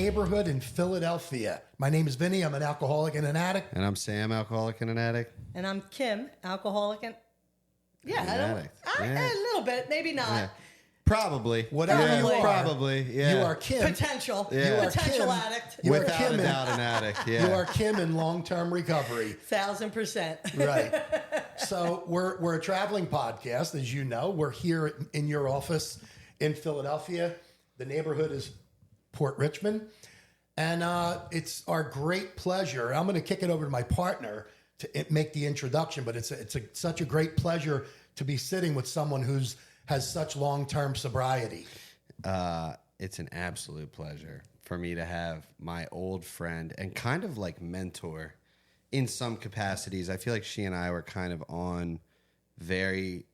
neighborhood in Philadelphia. My name is Vinny. I'm an alcoholic and an addict. And I'm Sam, alcoholic and an addict. And I'm Kim, alcoholic and... Yeah, An I don't... addict. Yeah. A little bit, maybe not. Yeah. Probably. Whatever yeah, you are. Probably, yeah. You are Kim. Potential. Yeah. You are Potential Kim. addict. You are Without Kim a in- doubt an addict, yeah. You are Kim in long-term recovery. 1,000%. Right. So we're a traveling podcast, as you know. We're here in your office in Philadelphia. The neighborhood is Port Richmond. And it's our great pleasure. I'm going to kick it over to my partner to make the introduction, but it's such a great pleasure to be sitting with someone has such long-term sobriety. It's an absolute pleasure for me to have my old friend and kind of like mentor in some capacities. I feel like she and I were kind of on very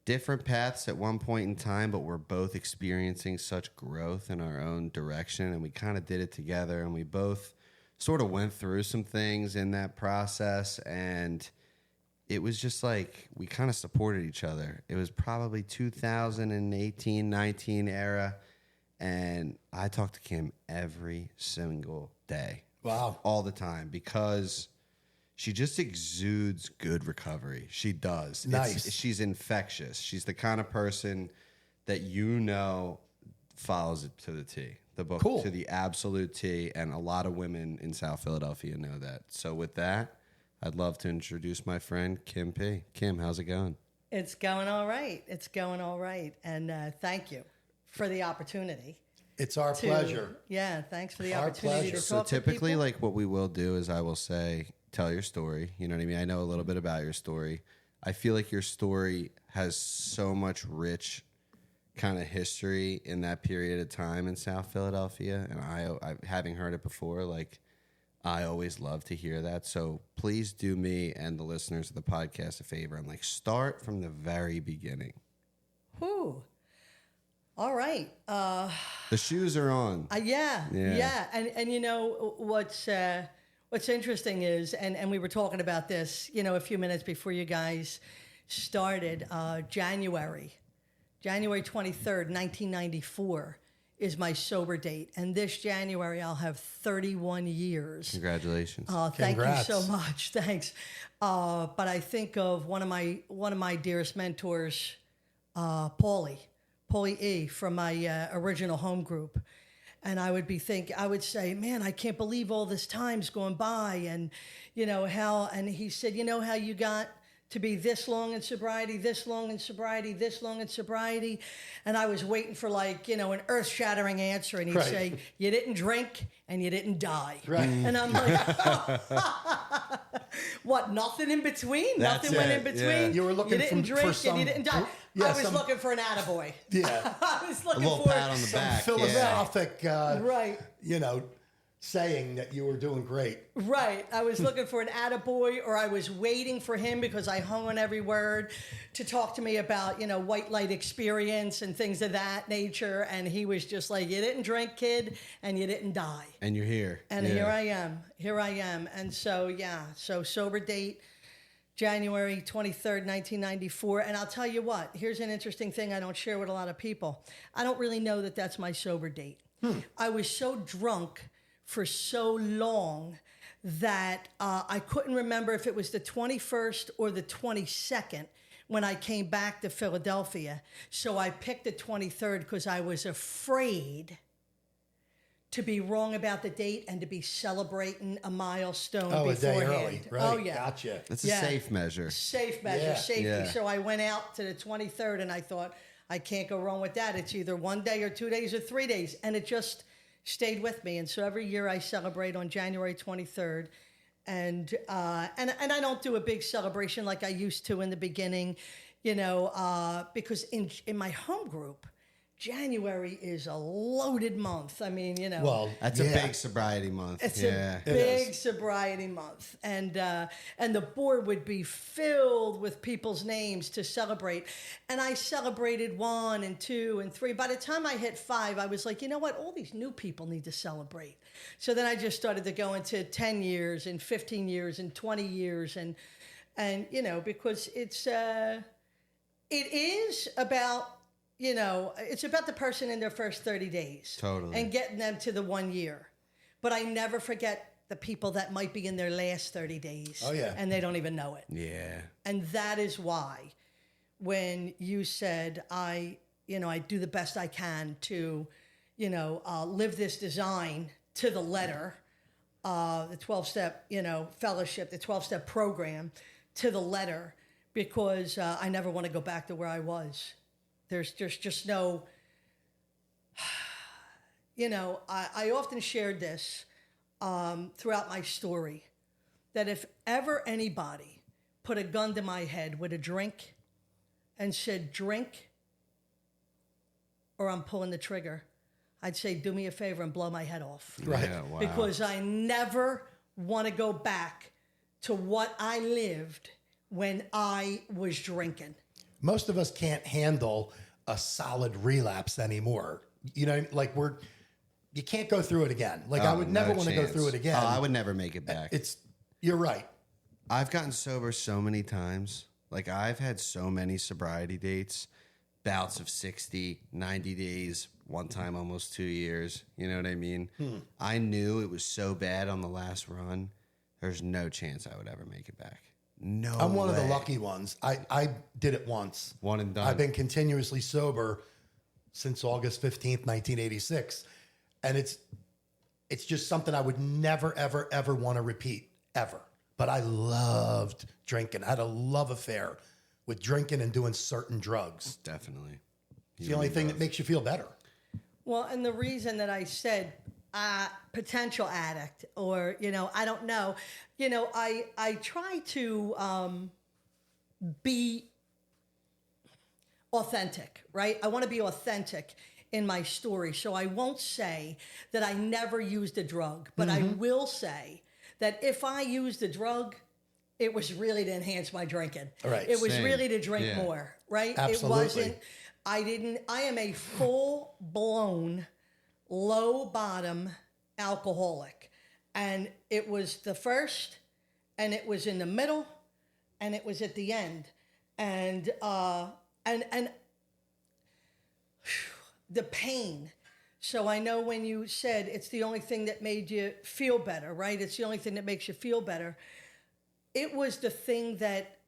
different paths at one point in time, but we're both experiencing such growth in our own direction, and we kind of did it together, and we both sort of went through some things in that process, and it was just like we kind of supported each other. It was probably 2018, 19 era, and I talked to Kim every single day. Wow. All the time, because she just exudes good recovery. She does. Nice. She's infectious. She's the kind of person that follows it to the T. The book Cool. to the absolute T, and a lot of women in South Philadelphia know that. So with that, I'd love to introduce my friend, Kim P. Kim, how's it going? It's going all right. It's going all right. And thank you for the opportunity. It's our pleasure. Yeah, thanks for the Our opportunity pleasure. to So talk to typically, people. like what we will do is I will say, tell your story. You know what I mean? I know a little bit about your story. I feel like your story has so much rich kind of history in that period of time in South Philadelphia. And I having heard it before, like I always love to hear that. So please do me and the listeners of the podcast a favor and like start from the very beginning. Whew. All right. The shoes are on. Yeah. And you know what's interesting is, and we were talking about this, you know, a few minutes before you guys started. January 23rd, 1994 is my sober date, and this January I'll have 31 years. Congratulations. Thank you Congrats. so much. Thanks. But I think of one of my dearest mentors, Paulie E. from my original home group. And I would say, man, I can't believe all this time's gone by. And, you know, and he said, you know how you got to be this long in sobriety, this long in sobriety, this long in sobriety? And I was waiting for like, you know, an earth-shattering answer. And he'd say, you didn't drink and you didn't die. Right. And I'm like, what, nothing in between? That's Nothing went it, in between? yeah. You were looking You didn't for drink some- and you didn't die. yeah, I was looking for an attaboy. Yeah. I was A looking little for pat on the back. Yeah. Philosophic, Right. you know, saying that you were doing great. Right. I was looking for an attaboy, or I was waiting for him because I hung on every word to talk to me about, you know, white light experience and things of that nature. And he was just like, you didn't drink, kid, and you didn't die. And you're here. And Yeah. Here I am. And so, yeah, so sober date, January 23rd, 1994. And I'll tell you what, here's an interesting thing I don't share with a lot of people. I don't really know that that's my sober date. I was so drunk for so long that I couldn't remember if it was the 21st or the 22nd when I came back to Philadelphia. So I picked the 23rd because I was afraid to be wrong about the date and to be celebrating a milestone Oh, a beforehand. day early. Right. Oh, yeah. Gotcha. That's a Yeah. safe measure. Safe measure, Yeah. safety. Yeah. So I went out to the 23rd and I thought, I can't go wrong with that. It's either 1 day or 2 days or 3 days. And it just stayed with me. And so every year I celebrate on January 23rd. And I don't do a big celebration like I used to in the beginning, you know, because in my home group, January is a loaded month. I mean, you know. Well, That's yeah. a big sobriety month. It's yeah. a big sobriety month, and the board would be filled with people's names to celebrate. And I celebrated 1 and 2 and 3. By the time I hit 5, I was like, you know what? All these new people need to celebrate. So then I just started to go into 10 years and 15 years and 20 years, and you know, because it is about it's about the person in their first 30 days. Totally. And getting them to the 1 year. But I never forget the people that might be in their last 30 days. Oh, yeah. And they don't even know it. Yeah. And that is why when you said, I do the best I can to, live this design to the letter, the 12-step, fellowship, the 12-step program to the letter, because I never want to go back to where I was. There's just no, I often shared this throughout my story, that if ever anybody put a gun to my head with a drink and said, drink, or I'm pulling the trigger, I'd say, do me a favor and blow my head off. Right. Yeah, wow. Because I never want to go back to what I lived when I was drinking. Most of us can't handle a solid relapse anymore. Like you can't go through it again. Like I would never no want to go chance. through it again. Oh, I would never make it back. You're right. I've gotten sober so many times. Like I've had so many sobriety dates, bouts of 60, 90 days, one time almost 2 years. You know what I mean? I knew it was so bad on the last run. There's no chance I would ever make it back. No, I'm one of the way. lucky ones. I did it once. One and done. I've been continuously sober since August 15th, 1986. And it's just something I would never, ever, ever want to repeat, ever. But I loved drinking. I had a love affair with drinking and doing certain drugs. Definitely. It's the only thing that makes you feel better. Well, and the reason that I said potential addict, or, I don't know, I try to be authentic, right? I want to be authentic in my story. So I won't say that I never used a drug, but I will say that if I used a drug, it was really to enhance my drinking. Right. It was Same. really to drink Yeah. more, right? Absolutely. I am a full-blown, low-bottom alcoholic. And it was the first, and it was in the middle, and it was at the end. And the pain. So I know when you said it's the only thing that made you feel better, right? It's the only thing that makes you feel better. It was the thing that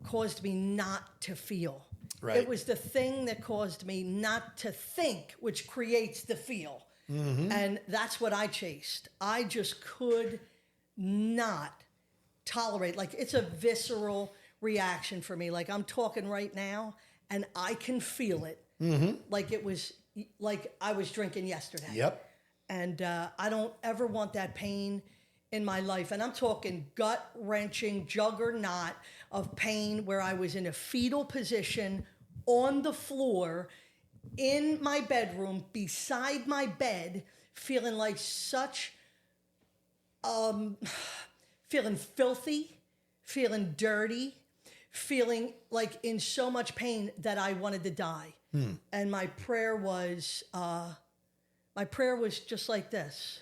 caused me not to feel. Right. It was the thing that caused me not to think, which creates the feel. And that's what I chased. I just could not tolerate. Like, it's a visceral reaction for me. Like, I'm talking right now, and I can feel it. Like it was, like I was drinking yesterday. Yep. And I don't ever want that pain in my life. And I'm talking gut-wrenching juggernaut of pain where I was in a fetal position on the floor in my bedroom beside my bed, feeling like feeling filthy, feeling dirty, feeling like in so much pain that I wanted to die. And my prayer was just like this.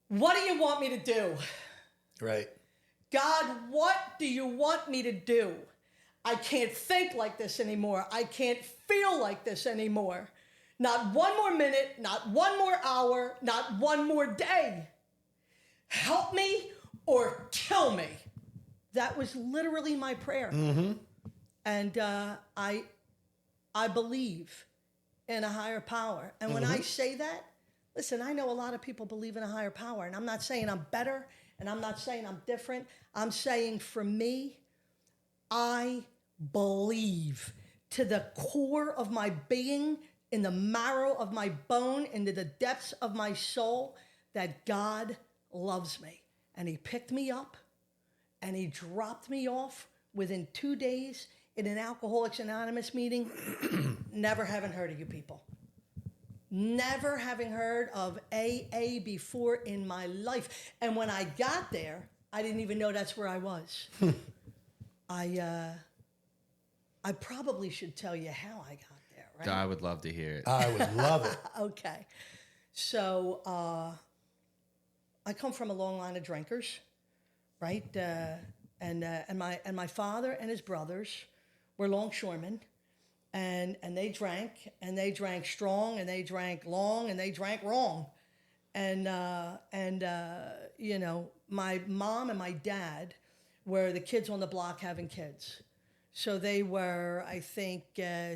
What do you want me to do? Right. God, what do you want me to do? I can't think like this anymore. I can't feel like this anymore. Not one more minute, not one more hour, not one more day. Help me or kill me. That was literally my prayer. And I believe in a higher power. And when I say that, listen, I know a lot of people believe in a higher power. And I'm not saying I'm better, and I'm not saying I'm different. I'm saying for me, I believe to the core of my being, in the marrow of my bone, into the depths of my soul, that God loves me. And he picked me up, and he dropped me off within 2 days in an Alcoholics Anonymous meeting. Never having heard of you people. Never having heard of AA before in my life. And when I got there, I didn't even know that's where I was. I probably should tell you how I got there, right? I would love to hear it. I would love it. Okay. So I come from a long line of drinkers, right? And my father and his brothers were longshoremen, and they drank strong, and they drank long, and they drank wrong. And you know, my mom and my dad were the kids on the block having kids. So they were, I think,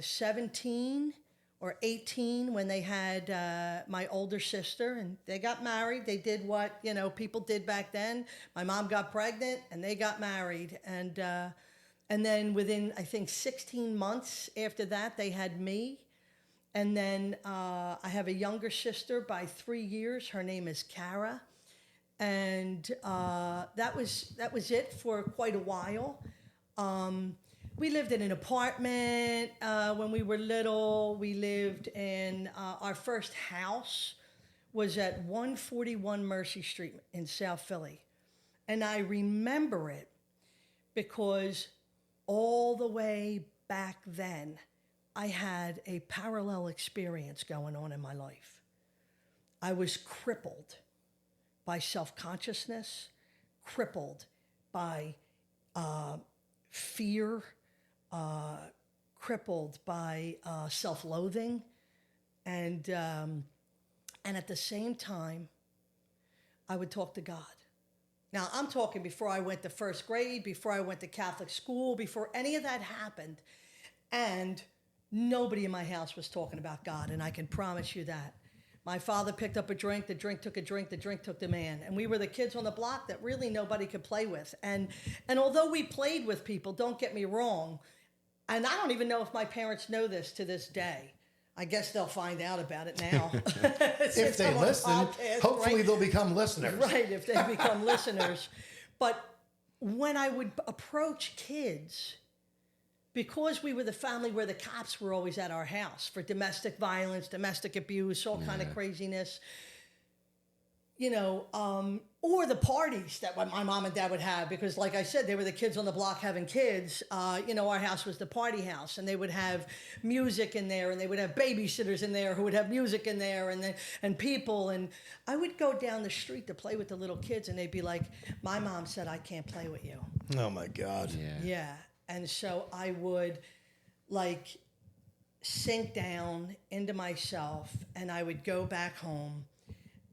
17 or 18 when they had my older sister, and they got married. They did what, you know, people did back then. My mom got pregnant, and they got married. And then within, I think, 16 months after that, they had me. And then I have a younger sister by 3 years. Her name is Kara. And that was it for quite a while. We lived in an apartment when we were little. We lived in our first house was at 141 Mercy Street in South Philly. And I remember it because all the way back then, I had a parallel experience going on in my life. I was crippled by self-consciousness, crippled by fear, crippled by self-loathing, and at the same time, I would talk to God. Now, I'm talking before I went to first grade, before I went to Catholic school, before any of that happened, and nobody in my house was talking about God, and I can promise you that. My father picked up a drink, the drink took a drink, the drink took the man. And we were the kids on the block that really nobody could play with. And although we played with people, don't get me wrong, and I don't even know if my parents know this to this day. I guess they'll find out about it now. If they listen, hopefully they'll become listeners. Right, if they become listeners. But when I would approach kids, because we were the family where the cops were always at our house for domestic violence, domestic abuse, all kind of craziness, you know, or the parties that my mom and dad would have, because like I said, they were the kids on the block having kids. You know, our house was the party house, and they would have music in there, and they would have babysitters in there who would have music in there, and people. And I would go down the street to play with the little kids, and they'd be like, "My mom said I can't play with you." Oh my God. Yeah. And so I would like sink down into myself, and I would go back home.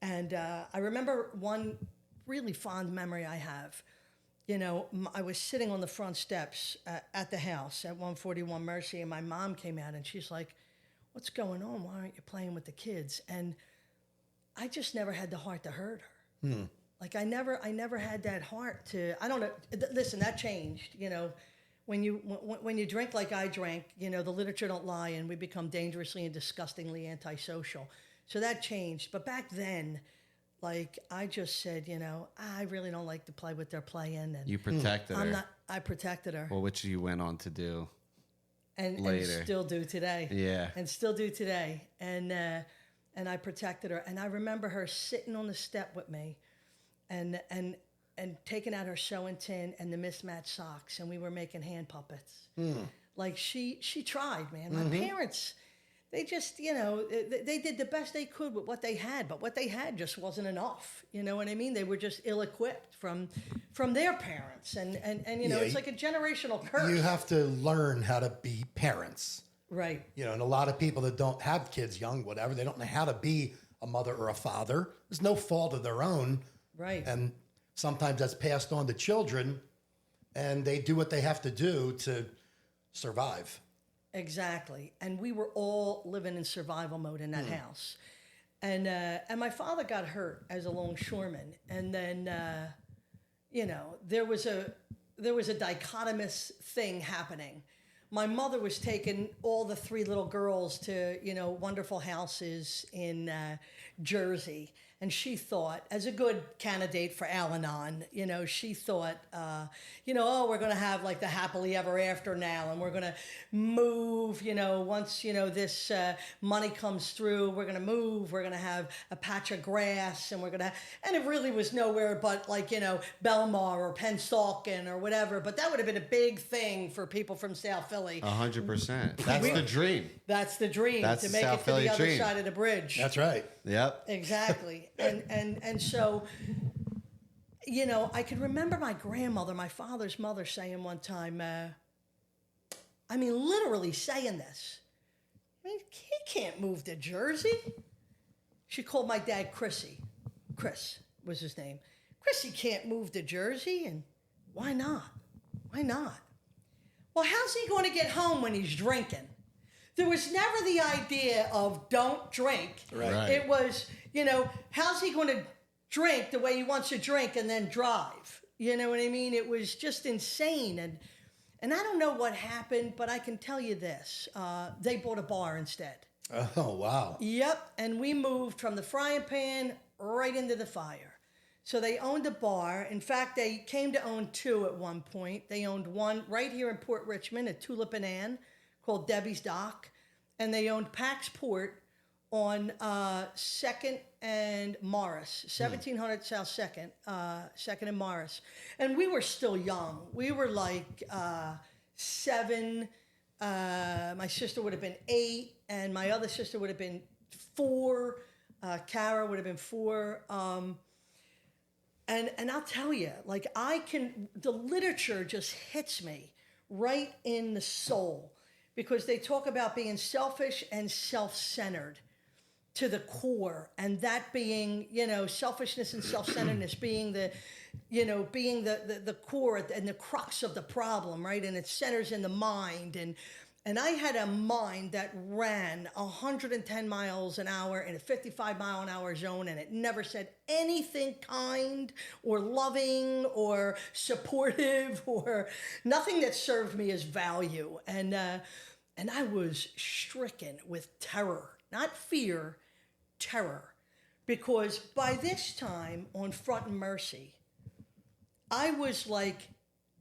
And I remember one really fond memory I have. You know, I was sitting on the front steps at the house at 141 Mercy, and my mom came out, and she's like, "What's going on? Why aren't you playing with the kids?" And I just never had the heart to hurt her. Like I never had that heart to. I don't know. Listen, that changed. You know, when you drink like I drank, you know, the literature don't lie, and we become dangerously and disgustingly antisocial. So that changed. But back then, like, I just said, you know, I really don't like to play what they're playing. And You protected her. I protected her. Well, which you went on to do And later. still do today. Yeah. And still do today. And I protected her. And I remember her sitting on the step with me and taking out her sewing tin and the mismatched socks, and we were making hand puppets. Like, she tried, man. My parents... They just, you know, they did the best they could with what they had, but what they had just wasn't enough. You know what I mean? They were just ill-equipped from their parents. And you know, it's like a generational curse. You have to learn how to be parents. Right. You know, and a lot of people that don't have kids young, whatever, they don't know how to be a mother or a father. There's no fault of their own. Right. And sometimes that's passed on to children, and they do what they have to do to survive. Exactly. And we were all living in survival mode in that house. And my father got hurt as a longshoreman. And then, you know, there was a dichotomous thing happening. My mother was taking all the three little girls to, you know, wonderful houses in Jersey. And she thought, as a good candidate for Al-Anon, you know, she thought, you know, oh, we're going to have like the happily ever after now. And we're going to move, you know, once, you know, this money comes through, we're going to move. We're going to have a patch of grass, and we're going to, and it really was nowhere but like, you know, Belmar or Pennsauken or whatever. But that would have been a big thing for people from South Philly. 100%. That's the dream. That's the dream, That's to the make South it to the Philly other dream. side of the bridge. That's right. Yep. Exactly. And so, you know, I can remember my grandmother, my father's mother, saying one time, I mean, literally saying this. I mean, he can't move to Jersey. She called my dad Chrissy. Chris was his name. Chrissy can't move to Jersey, and why not? Why not? Well, how's he going to get home when he's drinking? There was never the idea of don't drink. Right. It was, how's he going to drink the way he wants to drink and then drive? You know what I mean? It was just insane. And I don't know what happened, but I can tell you this. They bought a bar instead. Oh, wow. Yep. And we moved from the frying pan right into the fire. So they owned a bar. In fact, they came to own two at one point. They owned one right here in Port Richmond at Tulip and Ann called Debbie's Dock. And they owned Pax Port on 2nd and Morris, 1700 South 2nd, 2nd and Morris. And we were still young. We were like 7. My sister would have been 8, and my other sister would have been 4. Kara would have been 4. And I'll tell you, like the literature just hits me right in the soul, because they talk about being selfish and self-centered to the core, and that being, selfishness and self-centeredness being the core and the crux of the problem, right? And it centers in the mind. And I had a mind that ran 110 miles an hour in a 55 mile an hour zone, and it never said anything kind or loving or supportive or nothing that served me as value. And I was stricken with terror, not fear, terror. Because by this time on Front and Mercy, I was like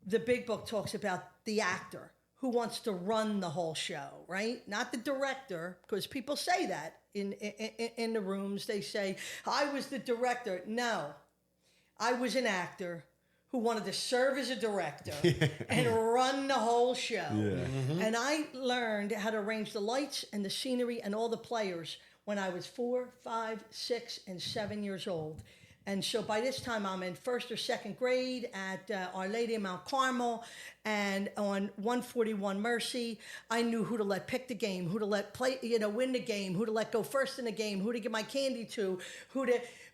the big book talks about, the actor who wants to run the whole show, right? Not the director, because people say that in the rooms. They say, I was the director. No, I was an actor who wanted to serve as a director and run the whole show. Yeah. Mm-hmm. And I learned how to arrange the lights and the scenery and all the players when I was 4, 5, 6, and 7 years old. And so by this time, I'm in 1st or 2nd grade at Our Lady of Mount Carmel, and on 141 Mercy, I knew who to let pick the game, who to let play, win the game, who to let go first in the game, who to give my candy to,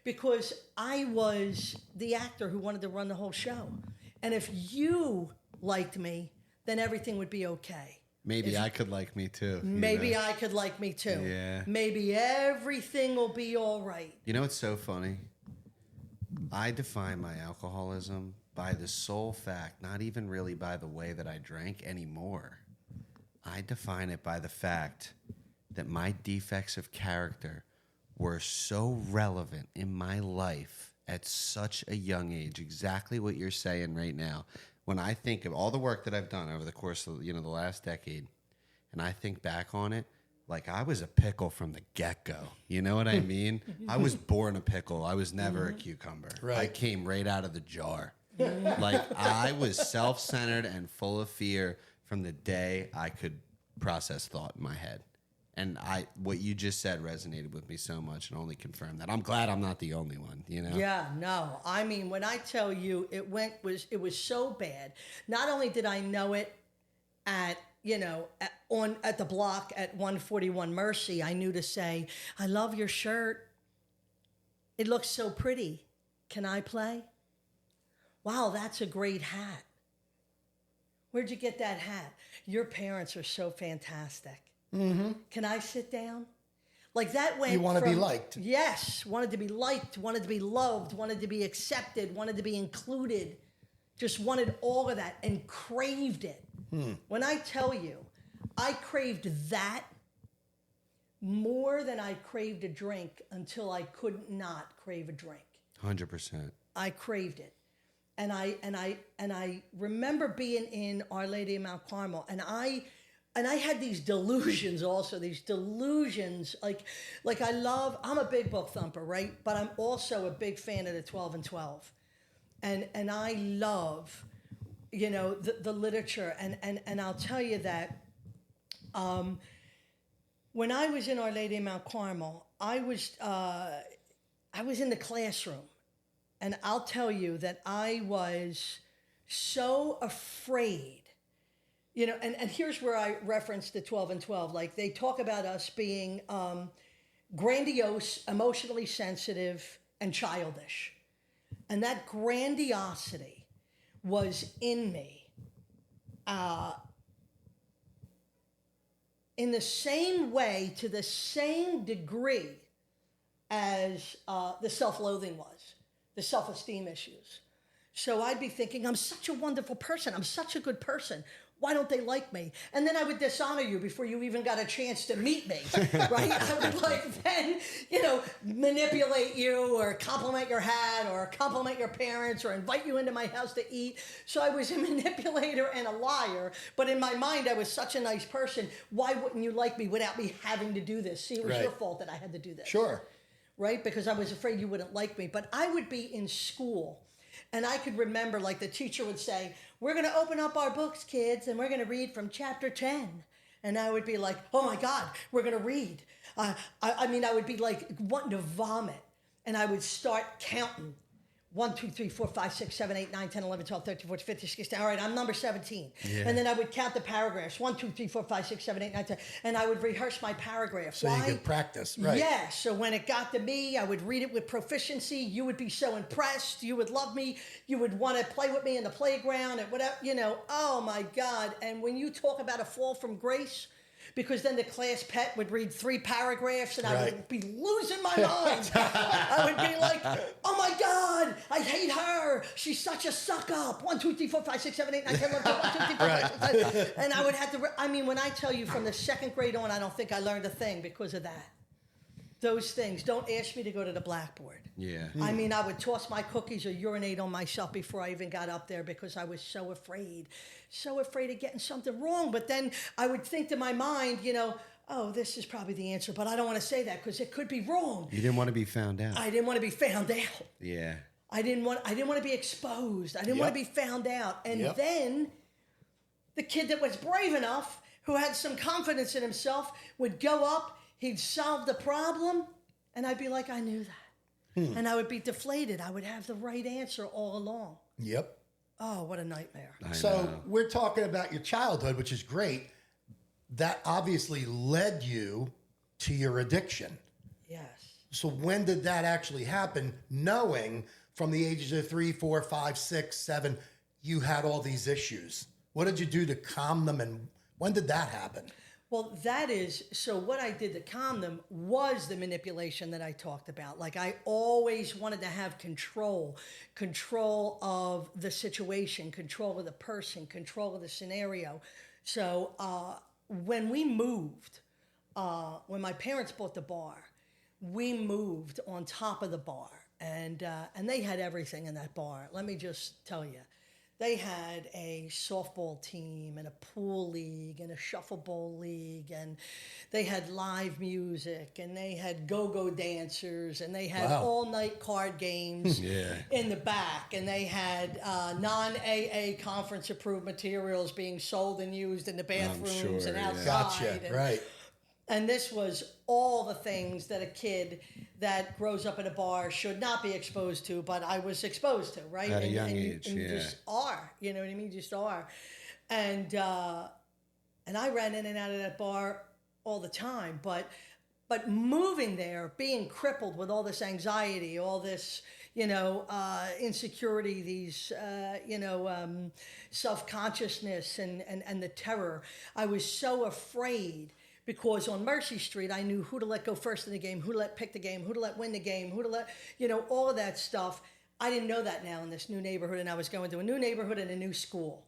because I was the actor who wanted to run the whole show. And if you liked me, then everything would be okay. Maybe I could like me too. Maybe I could like me too. Yeah. Maybe everything will be all right. You know what's so funny? I define my alcoholism by the sole fact, not even really by the way that I drank anymore. I define it by the fact that my defects of character were so relevant in my life at such a young age. Exactly what you're saying right now. When I think of all the work that I've done over the course of the last decade, and I think back on it, like I was a pickle from the get-go. You know what I mean? I was born a pickle. I was never a cucumber. Right. I came right out of the jar. Like I was self-centered and full of fear from the day I could process thought in my head. And what you just said resonated with me so much and only confirmed that. I'm glad I'm not the only one, Yeah, no. I mean, when I tell you it was so bad. Not only did I know it at the block at 141 Mercy, I knew to say, I love your shirt. It looks so pretty. Can I play? Wow, that's a great hat. Where'd you get that hat? Your parents are so fantastic. Mm-hmm. Can I sit down? Like that went. You want to be liked. Yes, wanted to be liked, wanted to be loved, wanted to be accepted, wanted to be included. Just wanted all of that and craved it. When I tell you, I craved that more than I craved a drink until I could not crave a drink. 100%. I craved it. And I remember being in Our Lady of Mount Carmel, and I had these delusions also, like I'm a big book thumper, right? But I'm also a big fan of the 12 and 12. And I love, the literature. And I'll tell you that when I was in Our Lady of Mount Carmel, I was in the classroom. And I'll tell you that I was so afraid You know, and here's where I reference the 12 and 12. Like, they talk about us being grandiose, emotionally sensitive, and childish. And that grandiosity was in me in the same way, to the same degree as the self-loathing was, the self-esteem issues. So I'd be thinking, I'm such a wonderful person. I'm such a good person. Why don't they like me? And then I would dishonor you before you even got a chance to meet me, right? I would like then, you know, manipulate you or compliment your hat or compliment your parents or invite you into my house to eat. So I was a manipulator and a liar. But in my mind, I was such a nice person. Why wouldn't you like me without me having to do this? See, it was your fault that I had to do this. Sure. Right? Because I was afraid you wouldn't like me. But I would be in school. And I could remember, like, the teacher would say, we're going to open up our books, kids, and we're going to read from chapter 10. And I would be like, oh, my God, we're going to read. I mean, I would be, like, wanting to vomit. And I would start counting. 1, 2, 3, 4, 5, 6, 7, 8, 9, 10, 11, 12, 13, 14, 15, 16. All right, I'm number 17. Yeah. And then I would count the paragraphs. 1, 2, 3, 4, 5, 6, 7, 8, 9, 10. And I would rehearse my paragraphs. So you could practice, right? Yeah. So when it got to me, I would read it with proficiency. You would be so impressed. You would love me. You would want to play with me in the playground and whatever, you know. Oh, my God. And when you talk about a fall from grace, because then the class pet would read 3 paragraphs and I would be losing my mind. I would be like, oh my God, I hate her. She's such a suck up. 1, 2, 3, 4, 5, 6, 7, 8, 9, 10, 11, 12, 1, 2, 3, 4, 5, 6, 7. And I would have to, I mean, when I tell you from the 2nd grade on, I don't think I learned a thing because of that. Those things. Don't ask me to go to the blackboard. Yeah. I mean, I would toss my cookies or urinate on myself before I even got up there because I was so afraid of getting something wrong. But then I would think to my mind, you know, oh, this is probably the answer, but I don't want to say that because it could be wrong. You didn't want to be found out. I didn't want to be found out. Yeah. I didn't want to be exposed. I didn't want to be found out. And then the kid that was brave enough, who had some confidence in himself, would go up. He'd solve the problem, and I'd be like, I knew that. And I would be deflated. I would have the right answer all along. Yep. Oh, what a nightmare. So we're talking about your childhood, which is great. That obviously led you to your addiction. Yes. So when did that actually happen, knowing from the ages of 3, 4, 5, 6, 7, you had all these issues? What did you do to calm them, and when did that happen? Well, that is, so what I did to calm them was the manipulation that I talked about. Like, I always wanted to have control of the situation, control of the person, control of the scenario. So when we moved, when my parents bought the bar, we moved on top of the bar. And they had everything in that bar. Let me just tell you. They had a softball team and a pool league and a shuffleball league, and they had live music, and they had go-go dancers, and they had all-night card games in the back, and they had non-AA conference-approved materials being sold and used in the bathrooms and outside. Gotcha, right. And this was all the things that a kid that grows up in a bar should not be exposed to, but I was exposed to, right? At a young age, and you just are, you know what I mean? You just are. And I ran in and out of that bar all the time, but moving there, being crippled with all this anxiety, all this, insecurity, these, self-consciousness and the terror, I was so afraid. Because on Mercy Street, I knew who to let go first in the game, who to let pick the game, who to let win the game, who to let, all of that stuff. I didn't know that now in this new neighborhood, and I was going to a new neighborhood and a new school.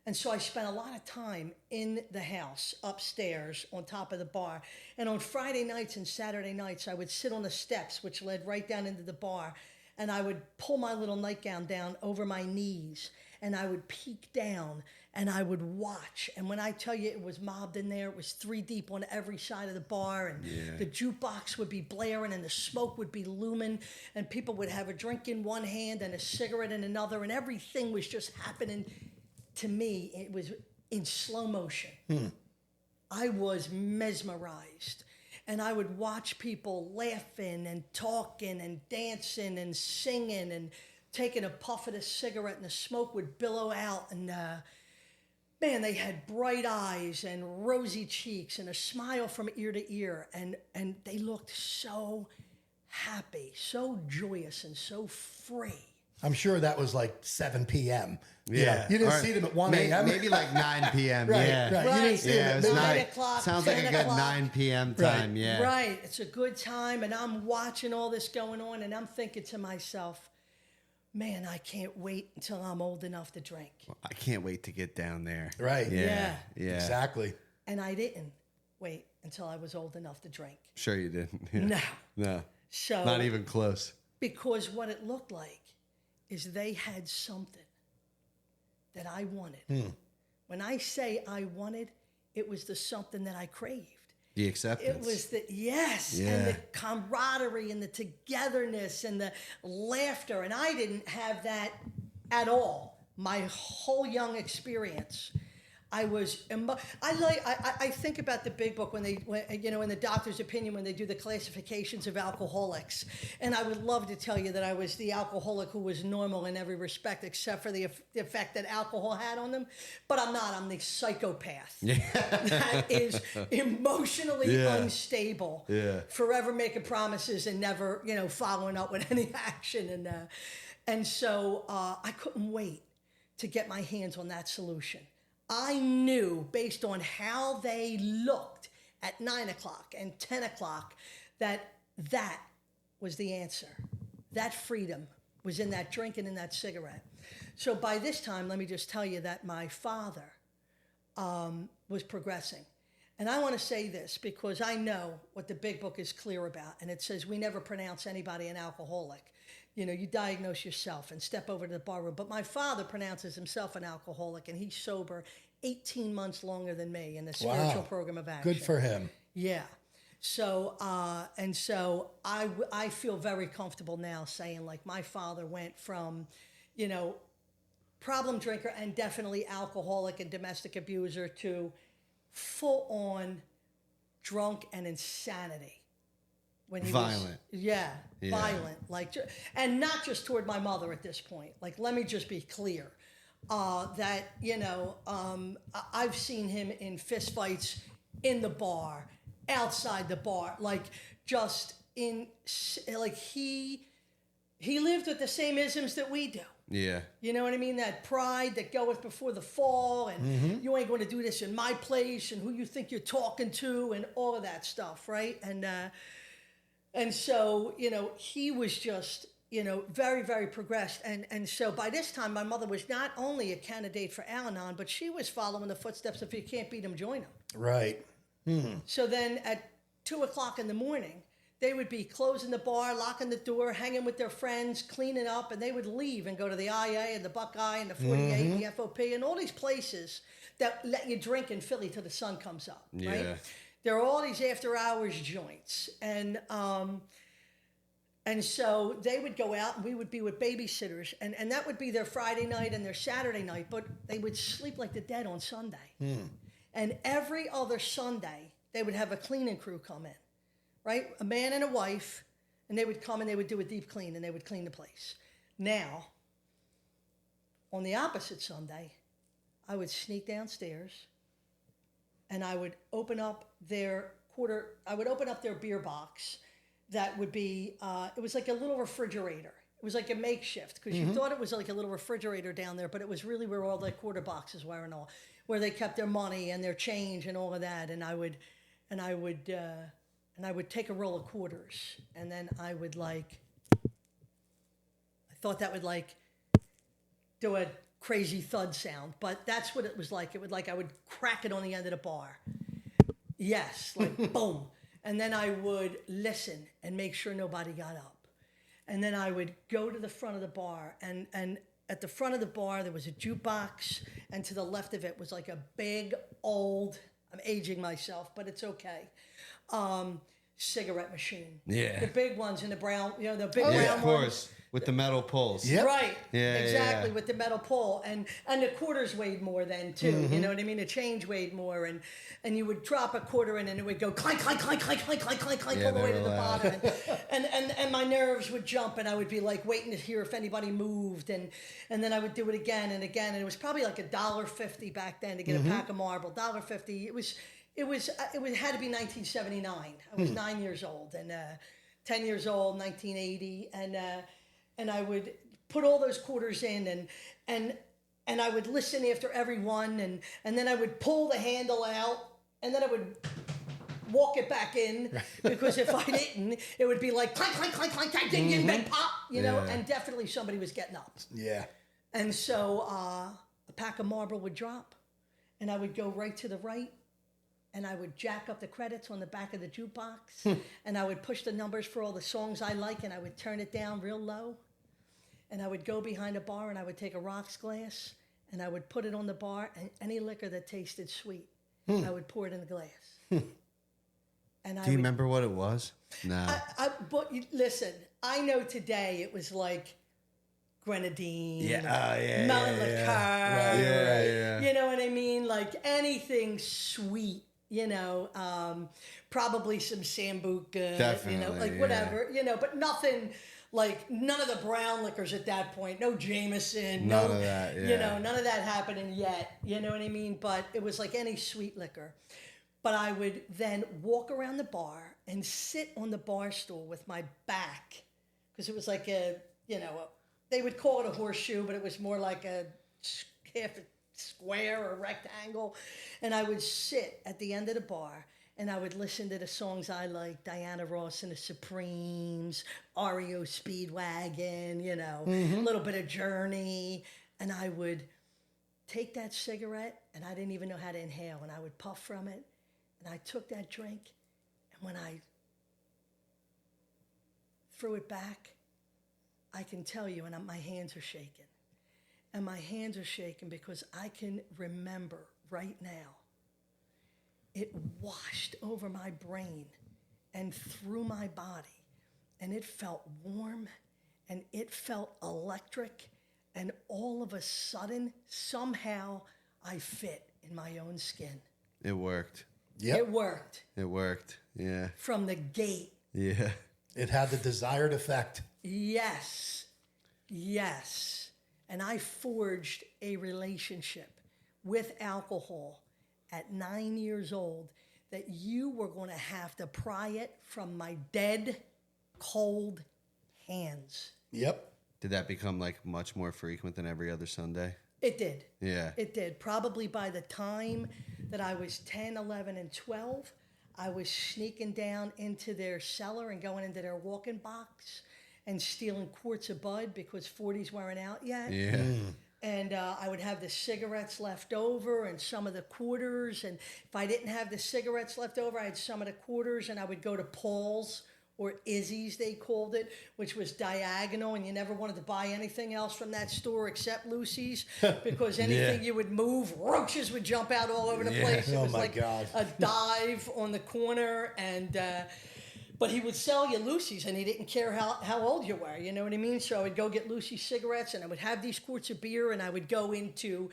And so I spent a lot of time in the house, upstairs, on top of the bar. And on Friday nights and Saturday nights, I would sit on the steps, which led right down into the bar, and I would pull my little nightgown down over my knees, and I would peek down, and I would watch. And when I tell you it was mobbed in there, it was 3 deep on every side of the bar, and the jukebox would be blaring, and the smoke would be looming, and people would have a drink in one hand and a cigarette in another, and everything was just happening to me. It was in slow motion. I was mesmerized. And I would watch people laughing and talking and dancing and singing and taking a puff of the cigarette, and the smoke would billow out. And man, they had bright eyes and rosy cheeks and a smile from ear to ear. And they looked so happy, so joyous, and so free. I'm sure that was like 7 p.m. Yeah. You didn't Or see them at 1 a.m. Maybe like 9 p.m. Right, yeah. right. You didn't see Yeah, them it at was 9 9 o'clock, Sounds like a 10 good o'clock. 9 p.m. time. Yeah. Right. It's a good time. And I'm watching all this going on, and I'm thinking to myself, man, I can't wait until I'm old enough to drink. I can't wait to get down there. Right. Yeah. Yeah. Exactly. And I didn't wait until I was old enough to drink. Sure you didn't. Yeah. No. No. So, Not even close. because what it looked like is they had something that I wanted. When I say I wanted, it was the something that I craved. The acceptance. It was the, yes, Yeah. and the camaraderie and the togetherness and the laughter. And I didn't have that at all. My whole young experience. I think about the big book when in the doctor's opinion, when they do the classifications of alcoholics. And I would love to tell you that I was the alcoholic who was normal in every respect, except for the effect that alcohol had on them. But I'm not. I'm the psychopath that is emotionally unstable, forever making promises and never, following up with any action. And so I couldn't wait to get my hands on that solution. I knew, based on how they looked at 9 o'clock and 10 o'clock, that was the answer. That freedom was in that drink and in that cigarette. So by this time, let me just tell you that my father was progressing. And I want to say this because I know what the big book is clear about. And it says we never pronounce anybody an alcoholic. You diagnose yourself and step over to the bar room. But my father pronounces himself an alcoholic, and he's sober 18 months longer than me in the spiritual program of action. Good for him. Yeah. So, I feel very comfortable now saying, like, my father went from, problem drinker and definitely alcoholic and domestic abuser to full-on drunk and insanity. When he violent. Violent. And not just toward my mother at this point. Like, let me just be clear that, I've seen him in fistfights in the bar, outside the bar, he lived with the same isms that we do. Yeah. You know what I mean? That pride that goeth before the fall, and you ain't going to do this in my place, and who you think you're talking to, and all of that stuff, right? And so, he was just, very, very progressed. And so by this time, my mother was not only a candidate for Al-Anon, but she was following the footsteps of, if you can't beat them, join them. Right. So then at 2 o'clock in the morning, they would be closing the bar, locking the door, hanging with their friends, cleaning up, and they would leave and go to the IA and the Buckeye and the 48, the FOP, and all these places that let you drink in Philly till the sun comes up, right? Yeah. There are all these after-hours joints, and so they would go out, and we would be with babysitters, and that would be their Friday night and their Saturday night, but they would sleep like the dead on Sunday. And every other Sunday, they would have a cleaning crew come in, right? A man and a wife, and they would come and they would do a deep clean, and they would clean the place. Now, on the opposite Sunday, I would sneak downstairs, and I would open up their beer box that would be, it was like a little refrigerator. It was like a makeshift, because you thought it was like a little refrigerator down there, but it was really where all the quarter boxes were and all, where they kept their money and their change and all of that. And I would take a roll of quarters, and then I thought that would do a crazy thud sound, but that's what it was like. It would I would crack it on the end of the bar. Yes, boom. And then I would listen and make sure nobody got up. And then I would go to the front of the bar, and at the front of the bar there was a jukebox, and to the left of it was like a big old, I'm aging myself, but it's okay, cigarette machine. Yeah. The big ones in the brown, the big Yeah, brown of ones. course. With the metal pulls. Yep. Right. Yeah, exactly. yeah. With the metal pole. And the quarters weighed more then too. You know what I mean? The change weighed more, and you would drop a quarter in and it would go clank, clank, clank, clank, clank, clank, clank, clank, Yeah, all the way they to were the loud. bottom. And my nerves would jump, and I would be like waiting to hear if anybody moved, and then I would do it again and again. And it was probably like $1.50 back then to get a pack of marble. $1.50. It had to be 1979. I was 9 years old, and 10 years old, 1980, and I would put all those quarters in, and I would listen after every one, and then I would pull the handle out, and then I would walk it back in, because if I didn't, it would be like clank, clank, clank, clank, clank, ding, ding, bang, pop, Yeah. and definitely somebody was getting up. Yeah. And so a pack of marble would drop, and I would go right to the right, and I would jack up the credits on the back of the jukebox, and I would push the numbers for all the songs I like, and I would turn it down real low, and I would go behind a bar, and I would take a rocks glass, and I would put it on the bar, and any liquor that tasted sweet, I would pour it in the glass. And Do you remember what it was? No. But listen, I know today it was like grenadine, melon liqueur, Yeah. you know what I mean? Like anything sweet, probably some Sambuca, Definitely, like whatever, but nothing like none of the brown liquors at that point. No Jameson, None of that, yeah. none of that happening yet. You know what I mean? But it was like any sweet liquor. But I would then walk around the bar and sit on the bar stool with my back, because it was like they would call it a horseshoe, but it was more like a half a square or rectangle. And I would sit at the end of the bar, and I would listen to the songs I like, Diana Ross and the Supremes, REO Speedwagon, a little bit of Journey. And I would take that cigarette, and I didn't even know how to inhale, and I would puff from it. And I took that drink, and when I threw it back, I can tell you, and my hands are shaking. And my hands are shaking because I can remember right now, it washed over my brain and through my body, and it felt warm, and it felt electric, and all of a sudden, somehow, I fit in my own skin. It worked. Yep. It worked. It worked. Yeah. From the gate. Yeah. It had the desired effect. Yes. Yes. And I forged a relationship with alcohol at 9 years old that you were going to have to pry it from my dead, cold hands. Yep. Did that become like much more frequent than every other Sunday? It did. Yeah. It did. Probably by the time that I was 10, 11, and 12, I was sneaking down into their cellar and going into their walk-in box and stealing quarts of Bud because 40s weren't out yet. Yeah. And I would have the cigarettes left over and some of the quarters. And if I didn't have the cigarettes left over, I had some of the quarters, and I would go to Paul's, or Izzy's they called it, which was diagonal, and you never wanted to buy anything else from that store except Lucy's, because anything you would move, roaches would jump out all over the place. It Oh was my like God. a dive on the corner, and but he would sell you Lucy's, and he didn't care how old you were, you know what I mean? So I would go get Lucy's cigarettes, and I would have these quarts of beer, and I would go into,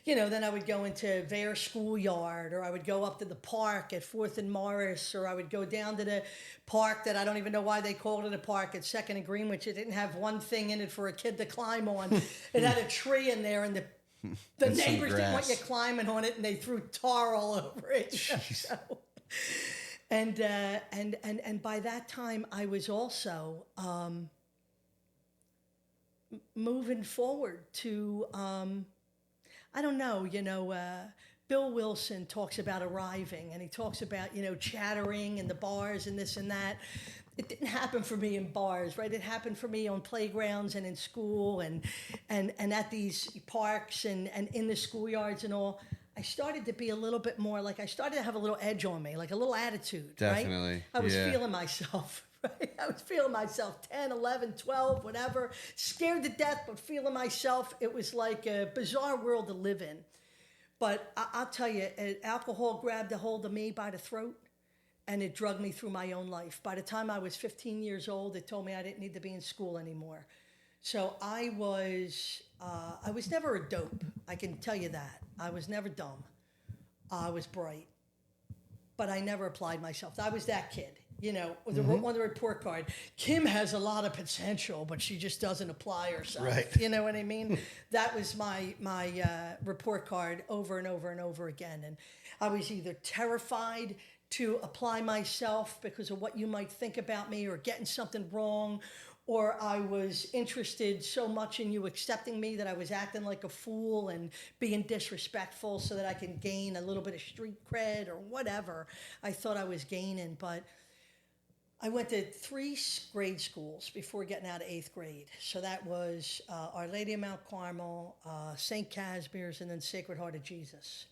then I would go into Vare Schoolyard, or I would go up to the park at 4th and Morris, or I would go down to the park that I don't even know why they called it a park at 2nd and Greenwich. It didn't have one thing in it for a kid to climb on. It had a tree in there, and the And some neighbors didn't want grass. you climbing on it, and they threw tar all over it. So, and by that time, I was also moving forward to, I don't know, Bill Wilson talks about arriving, and he talks about, chattering in the bars and this and that. It didn't happen for me in bars, right? It happened for me on playgrounds and in school and at these parks and in the schoolyards and all. I started to be a little bit more like, I started to have a little edge on me, like a little attitude, Definitely, right? I was yeah. feeling myself, right? I was feeling myself 10, 11, 12, whatever. Scared to death, but feeling myself. It was like a bizarre world to live in. But I'll tell you, alcohol grabbed a hold of me by the throat, and it drugged me through my own life. By the time I was 15 years old, it told me I didn't need to be in school anymore. So I was never a dope. I can tell you that. I was never dumb. I was bright, but I never applied myself. I was that kid, you know, on the report card. Kim has a lot of potential, but she just doesn't apply herself. Right. You know what I mean? That was my report card over and over and over again. And I was either terrified to apply myself because of what you might think about me or getting something wrong, or I was interested so much in you accepting me that I was acting like a fool and being disrespectful so that I can gain a little bit of street cred or whatever I thought I was gaining. But I went to 3 grade schools before getting out of 8th grade. So that was Our Lady of Mount Carmel, St. Casimir's, and then Sacred Heart of Jesus.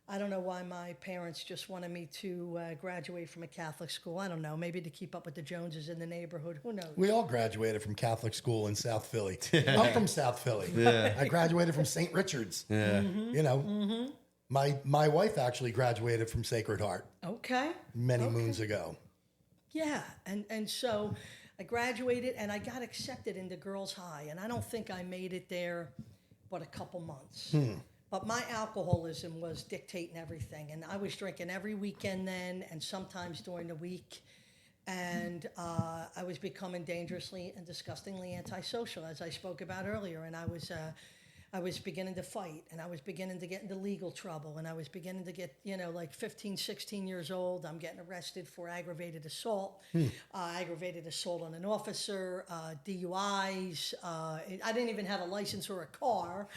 I don't know why my parents just wanted me to graduate from a Catholic school. I don't know, maybe to keep up with the Joneses in the neighborhood. Who knows? We all graduated from Catholic school in South Philly. I'm from South Philly. Yeah. I graduated from St. Richard's. Yeah. You know, my wife actually graduated from Sacred Heart. Okay. Many moons ago. Yeah, and so I graduated and I got accepted into Girls High, and I don't think I made it there but a couple months. But my alcoholism was dictating everything, and I was drinking every weekend then, and sometimes during the week, and I was becoming dangerously and disgustingly antisocial, as I spoke about earlier, and I was beginning to fight, and I was beginning to get into legal trouble, and I was beginning to get, you know, like 15, 16 years old, I'm getting arrested for aggravated assault, aggravated assault on an officer, DUIs. I didn't even have a license or a car,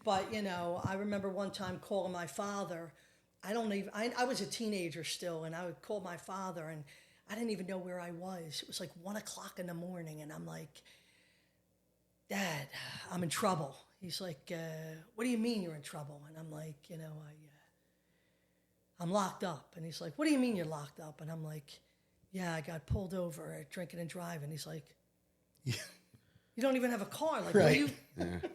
but, you know, I remember one time calling my father. I was a teenager still, and I would call my father, and I didn't even know where I was. It was like 1 o'clock in the morning, and I'm like, Dad, I'm in trouble. He's like, what do you mean you're in trouble? And I'm like, you know, I'm locked up. And he's like, what do you mean you're locked up? And I'm like, yeah, I got pulled over at drinking and driving. He's like, you don't even have a car. Like, right. What do you? Yeah.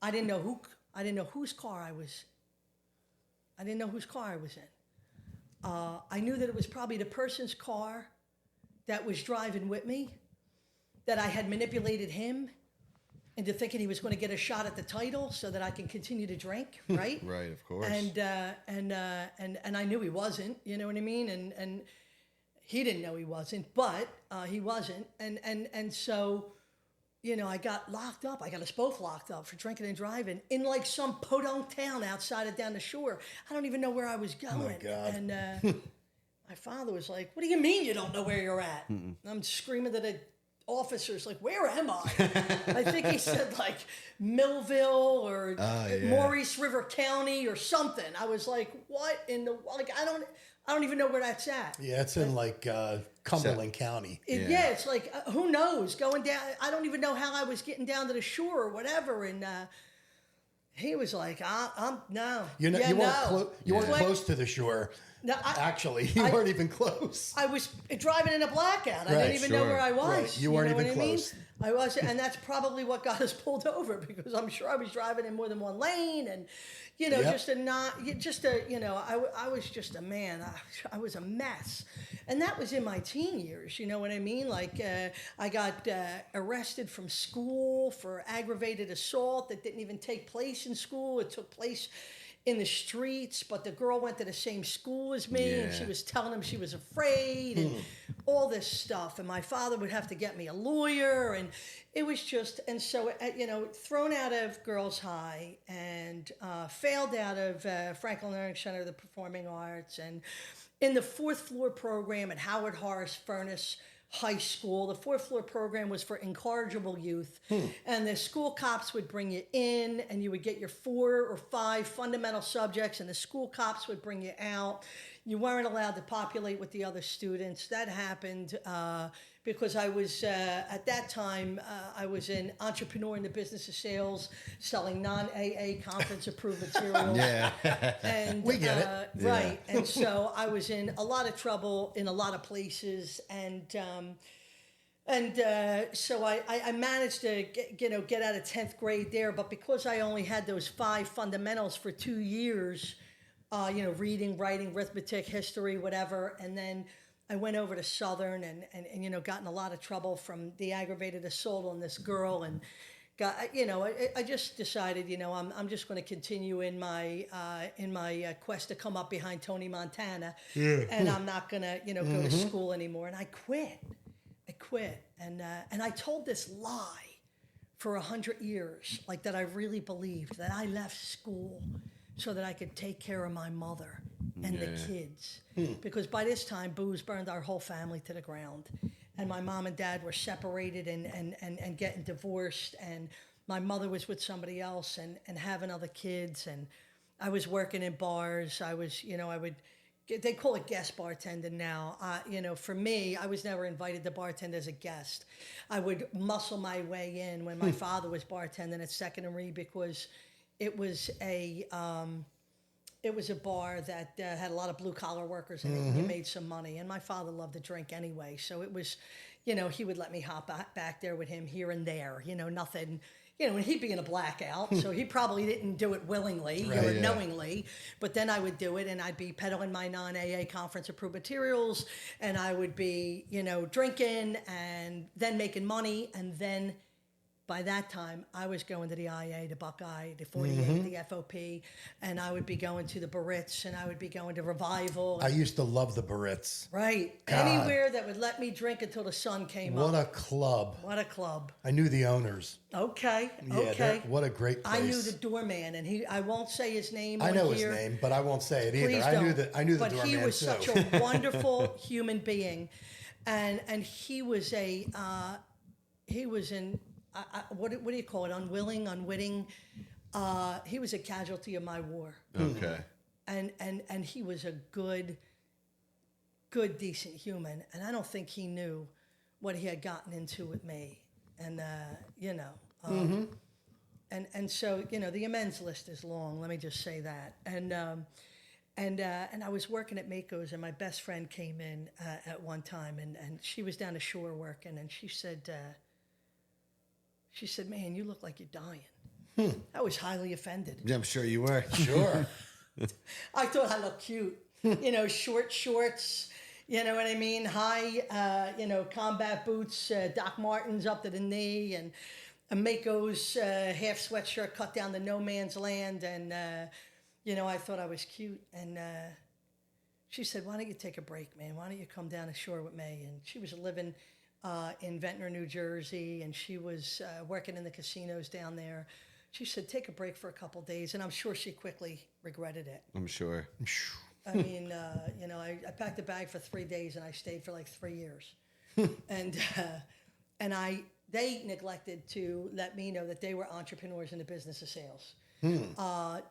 I didn't know whose car I was. I didn't know whose car I was in. I knew that it was probably the person's car that was driving with me, that I had manipulated him into thinking he was going to get a shot at the title so that I can continue to drink, right? Right, of course. And I knew he wasn't, you know what I mean? And he didn't know he wasn't, but he wasn't. And so, you know, I got locked up. I got us both locked up for drinking and driving in like some podunk town outside of down the shore. I don't even know where I was going. Oh, my God. And my father was like, what do you mean you don't know where you're at? And I'm screaming to the officers, like, where am I? I think he said like Millville or Maurice River County or something. I was like, what in the, like, I don't even know where that's at. Yeah, it's in like Cumberland County. It's like, who knows, going down, I don't even know how I was getting down to the shore or whatever. And he was like, no. You weren't close to the shore. No, actually, you weren't even close. I was driving in a blackout. I didn't even know where I was. Right. You weren't even close. I was, and that's probably what got us pulled over, because I'm sure I was driving in more than one lane, and you know, I was just a man. I was a mess, and that was in my teen years. You know what I mean? Like I got arrested from school for aggravated assault that didn't even take place in school. It took place in the streets, but the girl went to the same school as me, and she was telling him she was afraid and all this stuff. And my father would have to get me a lawyer, and it was just, and so, you know, thrown out of Girls High and failed out of Franklin Learning Center of the Performing Arts, and in the 4th floor program at Howard Horace Furnace High School. The 4th floor program was for incorrigible youth, and the school cops would bring you in, and you would get your 4 or 5 fundamental subjects, and the school cops would bring you out. You weren't allowed to populate with the other students. That happened because I was, at that time, I was an entrepreneur in the business of sales, selling non-AA conference-approved materials. And, we get it. Right. And so I was in a lot of trouble in a lot of places, and so I managed to get out of 10th grade there, but because I only had those 5 fundamentals for 2 years, reading, writing, arithmetic, history, whatever, and then I went over to Southern and you know, got in a lot of trouble from the aggravated assault on this girl, and got, you know, I just decided, you know, I'm just going to continue in my quest to come up behind Tony Montana, and I'm not going to, you know, go to school anymore. And I quit, and I told this lie for 100 years, like that I really believed that I left school so that I could take care of my mother and the kids. Because by this time, booze burned our whole family to the ground. And my mom and dad were separated and getting divorced. And my mother was with somebody else and having other kids. And I was working in bars. I was, you know, they call it guest bartending now. You know, for me, I was never invited to bartend as a guest. I would muscle my way in when my father was bartending at Second and Reed, because it was a bar that had a lot of blue collar workers in it. And you made some money, and my father loved to drink anyway, so it was, you know, he would let me hop back there with him here and there. You know, nothing. You know, and he'd be in a blackout, so he probably didn't do it willingly or knowingly. But then I would do it, and I'd be peddling my non-AA conference-approved materials, and I would be, you know, drinking and then making money, and then by that time, I was going to the IA, the Buckeye, the 48, the FOP, and I would be going to the Barrett's, and I would be going to Revival. I used to love the Barrett's. Right. God. Anywhere that would let me drink until the sun came up. What a club. What a club. I knew the owners. Okay. Yeah, Okay. what a great place. I knew the doorman, and I won't say his name. I know here. his name, but I won't say it either. Please I don't. knew the but doorman he was too. such a wonderful human being, and he was what do you call it? Unwitting. He was a casualty of my war. Okay. And he was a good, decent human, and I don't think he knew what he had gotten into with me, and you know, and so, you know, the amends list is long. Let me just say that, and I was working at Mako's, and my best friend came in at one time, and she was down the shore working, and she said, "Man, you look like you're dying." I was highly offended. Yeah, I'm sure you were. Sure. I thought I looked cute. You know, short shorts, you know what I mean? High, you know, combat boots, Doc Martens up to the knee, and a Mako's half sweatshirt cut down to no man's land. And, you know, I thought I was cute. And she said, "Why don't you take a break, man? Why don't you come down ashore with me?" And she was living in Ventnor, New Jersey, and she was working in the casinos down there. She said, "Take a break for a couple days," and I'm sure she quickly regretted it. I'm sure. I mean, you know, I packed a bag for 3 days, and I stayed for like 3 years, and they neglected to let me know that they were entrepreneurs in the business of sales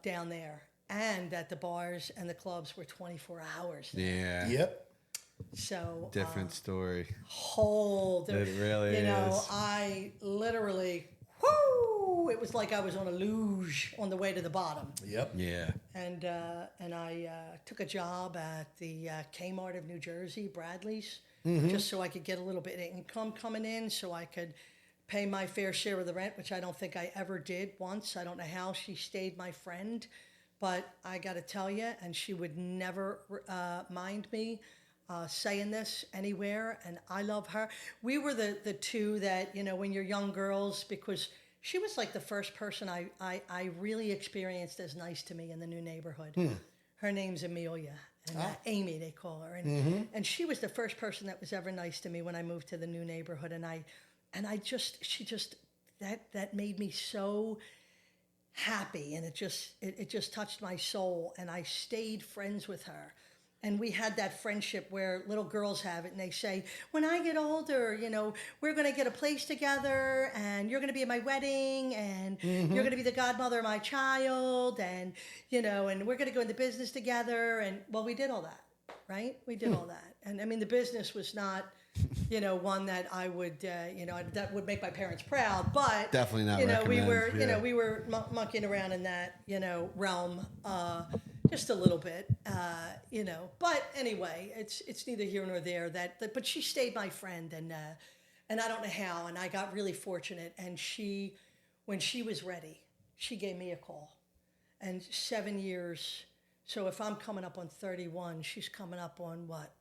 down there, and that the bars and the clubs were 24 hours. Yeah. Yep. So Different story. whole It really you know, is. I literally, whoo, it was like I was on a luge on the way to the bottom. Yep. Yeah. And I took a job at the Kmart of New Jersey, Bradley's, just so I could get a little bit of income coming in, so I could pay my fair share of the rent, which I don't think I ever did once. I don't know how she stayed my friend, but I got to tell you, and she would never mind me saying this anywhere, and I love her. We were the two that, you know, when you're young girls, because she was like the first person I really experienced as nice to me in the new neighborhood. Her name's Amelia, and Amy they call her, and she was the first person that was ever nice to me when I moved to the new neighborhood, she just that made me so happy, and it just touched my soul, and I stayed friends with her. And we had that friendship where little girls have it, and they say, "When I get older, you know, we're going to get a place together, and you're going to be at my wedding, and you're going to be the godmother of my child, and, you know, and we're going to go into business together." And, well, we did all that, right? We did all that. And, I mean, the business was not, you know, one that I would, you know, that would make my parents proud, but Definitely not you know, we recommend, were, yeah. you know, we were monkeying around in that, you know, realm, just a little bit, you know. But anyway, it's neither here nor there. But she stayed my friend, and I don't know how. And I got really fortunate. And when she was ready, she gave me a call. And 7 years. So if I'm coming up on 31, she's coming up on what?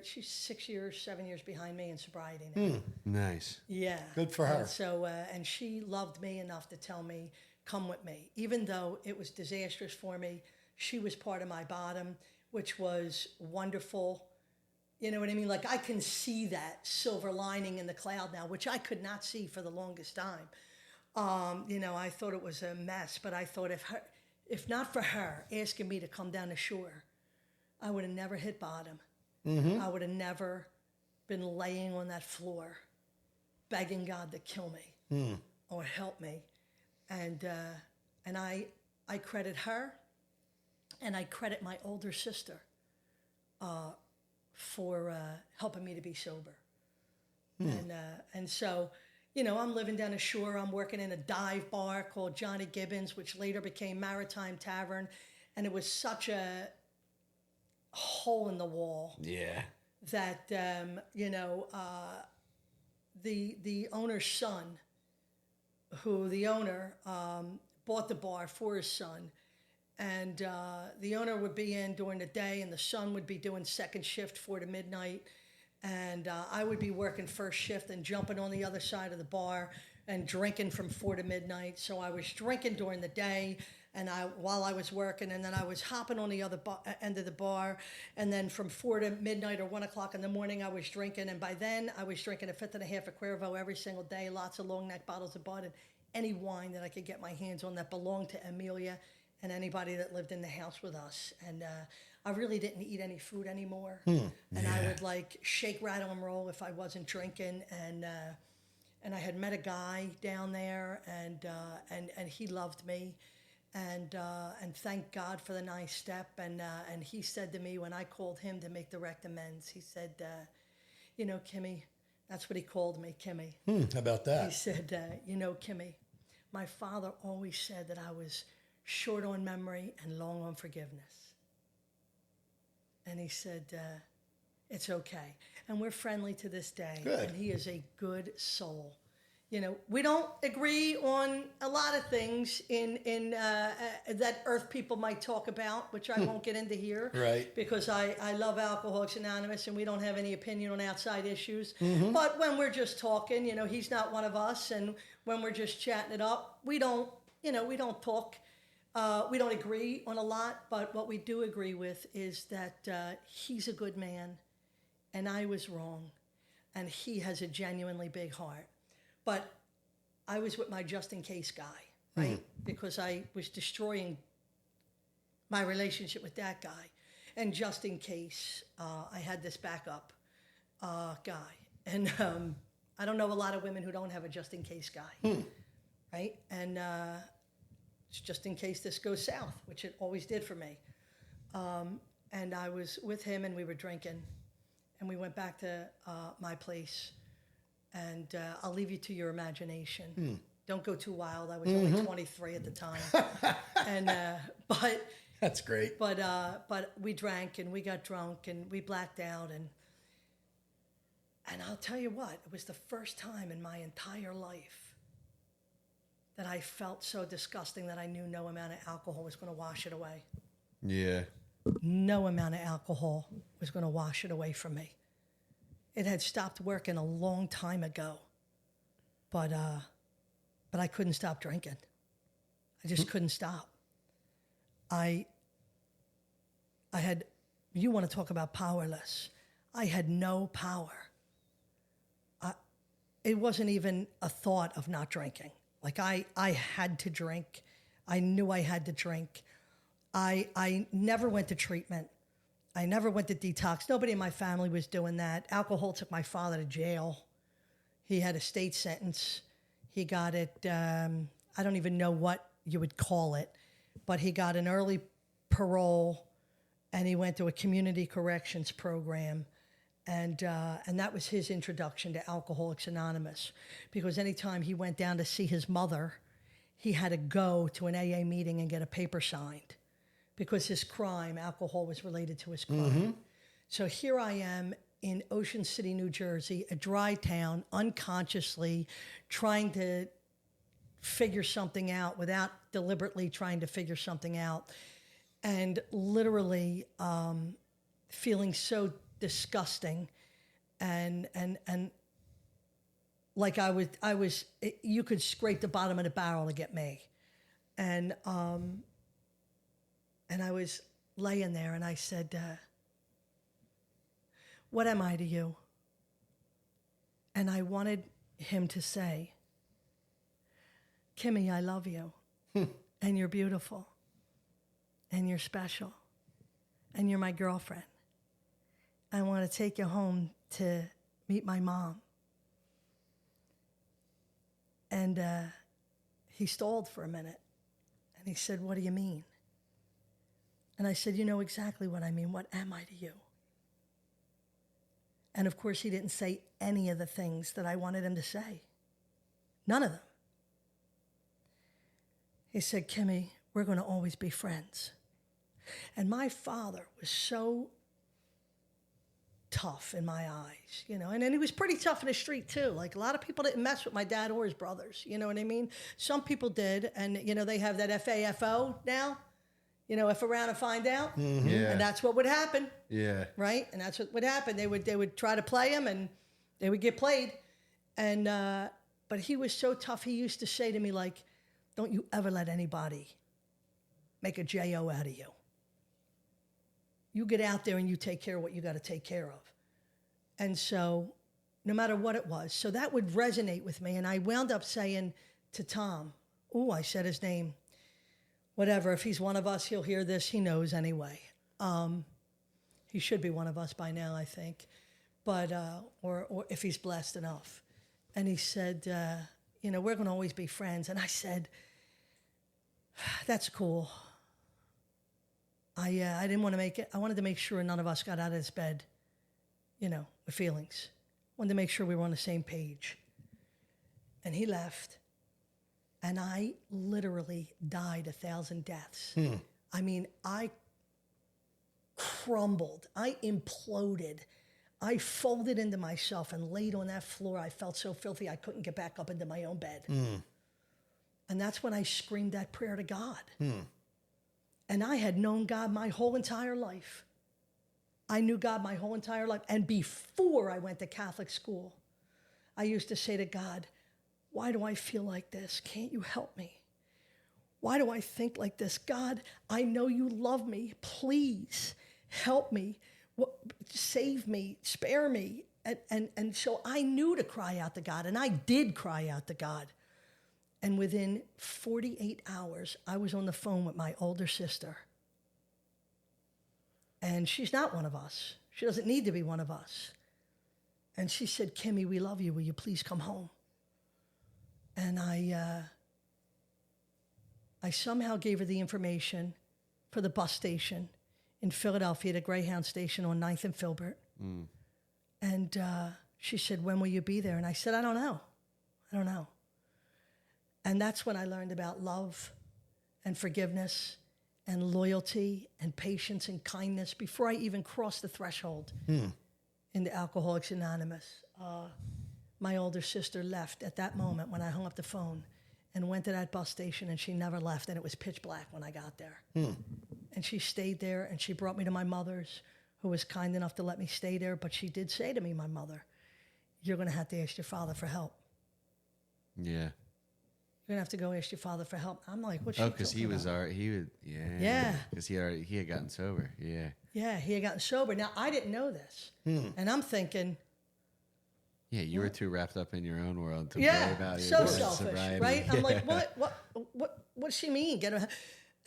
she's 6 years, 7 years behind me in sobriety now. Nice. Yeah. Good for her. And so, and she loved me enough to tell me, come with me. Even though it was disastrous for me, she was part of my bottom, which was wonderful. You know what I mean? Like, I can see that silver lining in the cloud now, which I could not see for the longest time. You know, I thought it was a mess, but I thought if not for her asking me to come down the shore, I would have never hit bottom. I would have never been laying on that floor, begging God to kill me or help me. And I credit her, and I credit my older sister for helping me to be sober. And so, you know, I'm living down the shore. I'm working in a dive bar called Johnny Gibbons, which later became Maritime Tavern. And it was such a hole in the wall. Yeah. That, you know, the owner's son, who the owner bought the bar for his son. And the owner would be in during the day, and the son would be doing second shift 4 to midnight. And I would be working first shift and jumping on the other side of the bar and drinking from 4 to midnight. So I was drinking during the day, and while I was working, and then I was hopping on the other end of the bar. And then from 4 to midnight or 1 o'clock in the morning, I was drinking. And by then, I was drinking a fifth and a half of Cuervo every single day, lots of long neck bottles of Bud, and any wine that I could get my hands on that belonged to Amelia and anybody that lived in the house with us. And I really didn't eat any food anymore. And I would like shake, rattle, and roll if I wasn't drinking. And I had met a guy down there, and he loved me. And thank God for the nice step. And he said to me when I called him to make direct amends, he said, you know, Kimmy, that's what he called me, Kimmy. How about that? He said, you know, Kimmy, my father always said that I was short on memory and long on forgiveness. And he said, it's okay. And we're friendly to this day. Good. And he is a good soul. You know, we don't agree on a lot of things in that Earth people might talk about, which I won't get into here. Right. Because I love Alcoholics Anonymous, and we don't have any opinion on outside issues. But when we're just talking, you know, he's not one of us. And when we're just chatting it up, we don't talk. We don't agree on a lot, but what we do agree with is that he's a good man, and I was wrong, and he has a genuinely big heart. But I was with my just-in-case guy, right? Because I was destroying my relationship with that guy. And just in case, I had this backup guy. And I don't know a lot of women who don't have a just-in-case guy, right? And it's just in case this goes south, which it always did for me. And I was with him, and we were drinking. And we went back to my place. And I'll leave you to your imagination. Don't go too wild. I was only 23 at the time. And but That's great. But we drank, and we got drunk, and we blacked out, and I'll tell you what, it was the first time in my entire life that I felt so disgusting that I knew no amount of alcohol was going to wash it away. Yeah. No amount of alcohol was going to wash it away from me. It had stopped working a long time ago, but I couldn't stop drinking. I just couldn't stop. I had, you want to talk about powerless. I had no power. It wasn't even a thought of not drinking. Like I had to drink. I knew I had to drink. I never went to treatment. I never went to detox. Nobody in my family was doing that. Alcohol took my father to jail. He had a state sentence. He got it, I don't even know what you would call it, but he got an early parole, and he went to a community corrections program. And that was his introduction to Alcoholics Anonymous, because anytime he went down to see his mother, he had to go to an AA meeting and get a paper signed, because his crime, alcohol was related to his crime. So here I am in Ocean City, New Jersey, a dry town, unconsciously trying to figure something out without deliberately trying to figure something out, and literally feeling so disgusting, and like I was, you could scrape the bottom of the barrel to get me, and I was laying there, and I said, "What am I to you?" And I wanted him to say, "Kimmy, I love you, and you're beautiful, and you're special, and you're my girlfriend. I want to take you home to meet my mom." And he stalled for a minute, and he said, "What do you mean?" And I said, "You know exactly what I mean. What am I to you?" And of course, he didn't say any of the things that I wanted him to say. None of them. He said, "Kimmy, we're going to always be friends." And my father was so tough in my eyes, you know, and then he was pretty tough in the street too. Like a lot of people didn't mess with my dad or his brothers, you know what I mean? Some people did, and you know, they have that FAFO now, you know, if around and find out. Mm-hmm. Yeah. And that's what would happen. Yeah. Right? And that's what would happen. They would try to play him, and they would get played. And but he was so tough. He used to say to me, like, "Don't you ever let anybody make a J.O. out of you. You get out there and you take care of what you got to take care of." And so no matter what it was, so that would resonate with me. And I wound up saying to Tom, I said his name, whatever, if he's one of us, he'll hear this, he knows anyway. He should be one of us by now, I think, but, or if he's blessed enough. And he said, you know, "We're going to always be friends." And I said, "That's cool. I didn't want to make it. I wanted to make sure none of us got out of this bed, you know, with feelings. Wanted to make sure we were on the same page." And he left, and I literally died 1,000 deaths. I mean, I crumbled. I imploded. I folded into myself and laid on that floor. I felt so filthy I couldn't get back up into my own bed. And that's when I screamed that prayer to God. And I had known God my whole entire life. I knew God my whole entire life. And before I went to Catholic school, I used to say to God, "Why do I feel like this? Can't you help me? Why do I think like this? God, I know you love me. Please help me. Save me. Spare me." And so I knew to cry out to God, and I did cry out to God. And within 48 hours, I was on the phone with my older sister. And she's not one of us. She doesn't need to be one of us. And she said, "Kimmy, we love you. Will you please come home?" And I somehow gave her the information for the bus station in Philadelphia, the Greyhound station on 9th and Filbert. And she said, "When will you be there?" And I said, "I don't know. I don't know." And that's when I learned about love and forgiveness and loyalty and patience and kindness before I even crossed the threshold into Alcoholics Anonymous. My older sister left at that moment when I hung up the phone and went to that bus station, and she never left, and it was pitch black when I got there. And she stayed there, and she brought me to my mother's, who was kind enough to let me stay there. But she did say to me, my mother, "You're going to have to ask your father for help. Yeah. You're going to have to go ask your father for help." I'm like, "What's she Oh, because he talking was about?" already, Yeah. Because he had gotten sober. Yeah. Yeah, he had gotten sober. Now, I didn't know this. And I'm thinking, Yeah, you were too wrapped up in your own world to worry yeah, about your so dad's selfish, sobriety. right? I'm like, Yeah. what does she mean?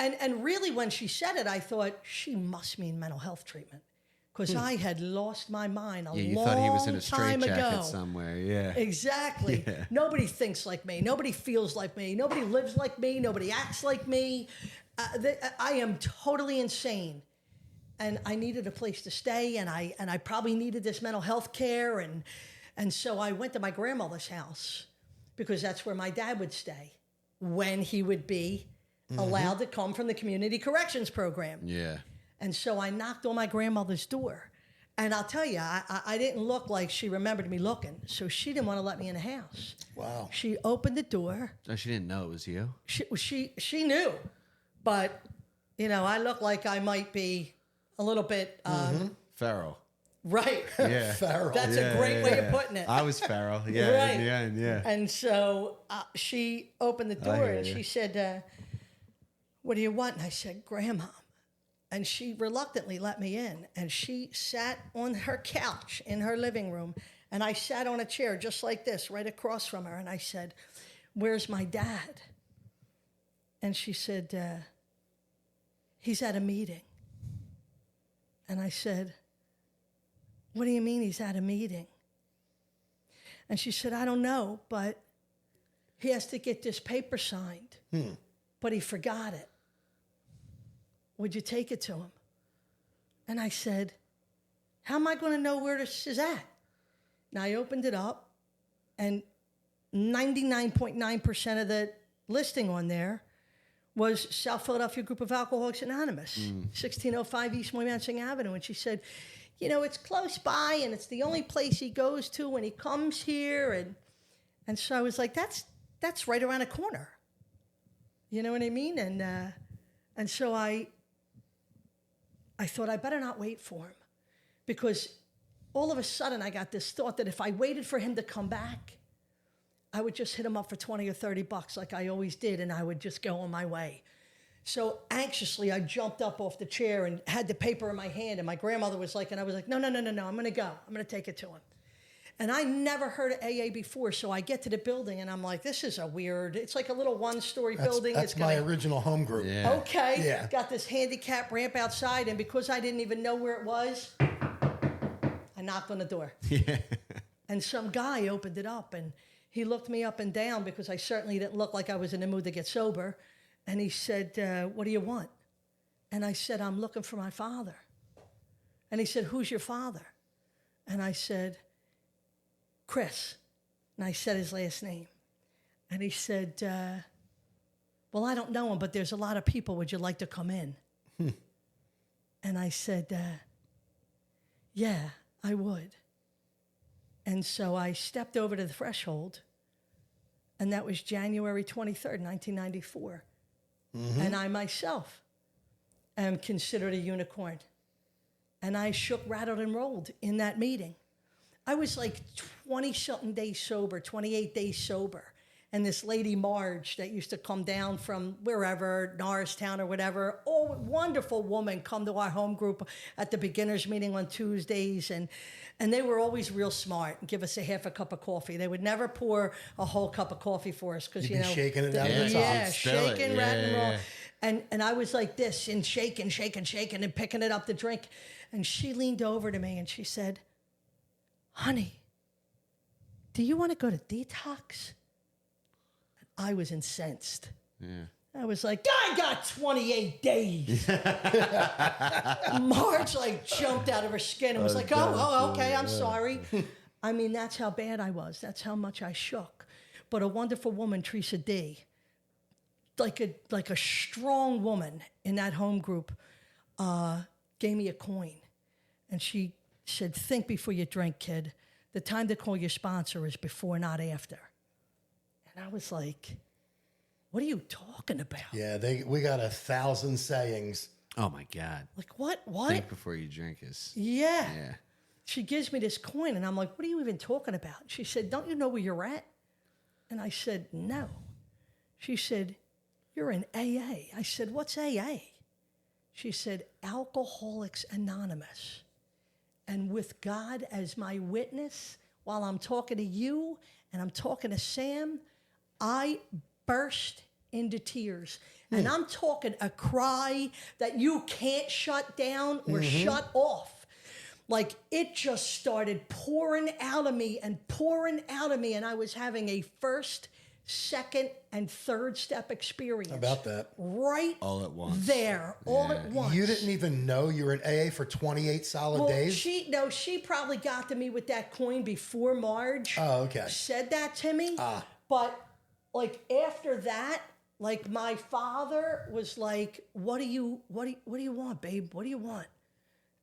And really, when she said it, I thought she must mean mental health treatment, because I had lost my mind Yeah, you long thought he was in a time ago. straitjacket somewhere. Yeah. Exactly. Yeah. Nobody thinks like me. Nobody feels like me. Nobody lives like me. Nobody acts like me. I am totally insane. And I needed a place to stay, and I probably needed this mental health care. And so I went to my grandmother's house, because that's where my dad would stay when he would be allowed to come from the community corrections program. Yeah. And so I knocked on my grandmother's door. And I'll tell you, I didn't look like she remembered me looking, so she didn't want to let me in the house. Wow. She opened the door. Oh, she didn't know it was you? She knew, but, you know, I look like I might be a little bit... Feral. Right. Yeah. Feral. That's a great way of putting it. I was feral. Yeah. Right. In the end, yeah. And so she opened the door hear and you. she said, what do you want? And I said, Grandma. And she reluctantly let me in. And she sat on her couch in her living room. And I sat on a chair just like this, right across from her. And I said, where's my dad? And she said, he's at a meeting. And I said, what do you mean he's at a meeting? And she said, I don't know, but he has to get this paper signed. But he forgot it. Would you take it to him? And I said, how am I going to know where this is at? And I opened it up, and 99.9% of the listing on there was South Philadelphia Group of Alcoholics Anonymous, 1605 East Moymansing Avenue. And she said, you know, it's close by, and it's the only place he goes to when he comes here. And so I was like, that's right around the corner. You know what I mean? And so I thought I better not wait for him, because all of a sudden I got this thought that if I waited for him to come back, I would just hit him up for $20 or $30 like I always did, and I would just go on my way. So anxiously, I jumped up off the chair and had the paper in my hand, and my grandmother was like, and I was like, no, I'm going to go. I'm going to take it to him. And I never heard of AA before, so I get to the building, and I'm like, this is a weird, it's like a little one-story building. That's my original home group. Yeah. Okay, Yeah. got this handicap ramp outside, and because I didn't even know where it was, I knocked on the door. Yeah. And some guy opened it up, and he looked me up and down because I certainly didn't look like I was in the mood to get sober. And he said, what do you want? And I said, I'm looking for my father. And he said, who's your father? And I said, Chris. And I said his last name. And he said, well, I don't know him, but there's a lot of people. Would you like to come in? And I said, yeah, I would. And so I stepped over to the threshold, and that was January 23rd, 1994. And I myself am considered a unicorn. And I shook, rattled, and rolled in that meeting. I was like 20-something days sober, 28 days sober. And this lady, Marge, that used to come down from wherever, Norristown or whatever, oh, wonderful woman, come to our home group at the beginners meeting on Tuesdays. And they were always real smart and give us a half a cup of coffee. They would never pour a whole cup of coffee for us because, you know. Shaking it out of the top. Yeah, Spill it. shaking, Yeah, ratting, yeah, roll. And I was like this and shaking and picking it up to drink. And she leaned over to me and she said, honey, do you want to go to detox? I was incensed. Yeah. I was like, I got 28 days. Marge like jumped out of her skin and was like, oh, okay, I'm sorry. I mean, that's how bad I was. That's how much I shook. But a wonderful woman, Teresa D., like a strong woman in that home group, gave me a coin. And she said, think before you drink, kid. The time to call your sponsor is before, not after. And I was like, what are you talking about? Yeah, we got 1,000 sayings. Oh my God. Like, what? Think before you drink is. Yeah. Yeah. She gives me this coin, and I'm like, what are you even talking about? She said, don't you know where you're at? And I said, no. She said, you're in AA. I said, what's AA? She said, Alcoholics Anonymous. And with God as my witness, while I'm talking to you and I'm talking to Sam, I burst into tears. And I'm talking a cry that you can't shut down or shut off. Like it just started pouring out of me. And I was having a first, second, and third step experience. How about that? Right All at once. there, all at once. You didn't even know you were in AA for 28 solid days? She probably got to me with that coin before Marge said that to me. But like after that, like my father was like, what do you want, babe? What do you want?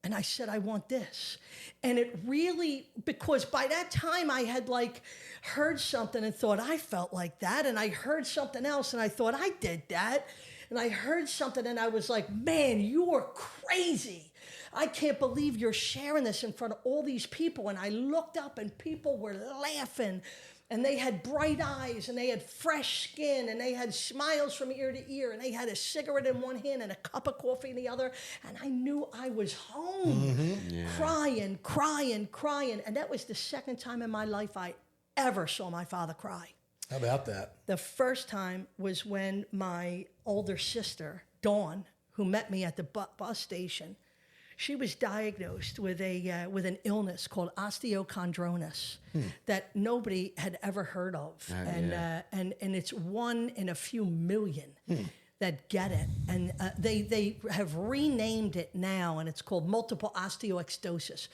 And I said, I want this. And it really, because by that time I had like heard something and thought I felt like that. And I heard something else and I thought I did that. And I heard something and I was like, man, you're crazy. I can't believe you're sharing this in front of all these people. And I looked up and people were laughing. And they had bright eyes, and they had fresh skin, and they had smiles from ear to ear, and they had a cigarette in one hand and a cup of coffee in the other. And I knew I was home, crying, crying, crying. And that was the second time in my life I ever saw my father cry. How about that? The first time was when my older sister, Dawn, who met me at the bus station, she was diagnosed with an illness called osteochondrosis that nobody had ever heard of, and it's one in a few million that get it, and they have renamed it now, and it's called multiple osteoectosis.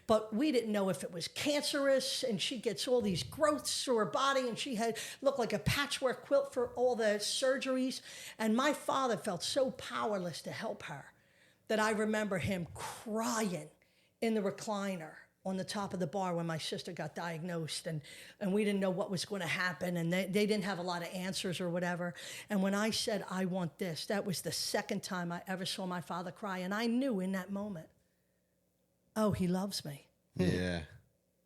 But we didn't know if it was cancerous, and she gets all these growths through her body, and she had looked like a patchwork quilt for all the surgeries, and my father felt so powerless to help her that I remember him crying in the recliner on the top of the bar when my sister got diagnosed, and we didn't know what was going to happen, and they didn't have a lot of answers or whatever. And when I said, I want this, that was the second time I ever saw my father cry. And I knew in that moment, oh, he loves me. Yeah.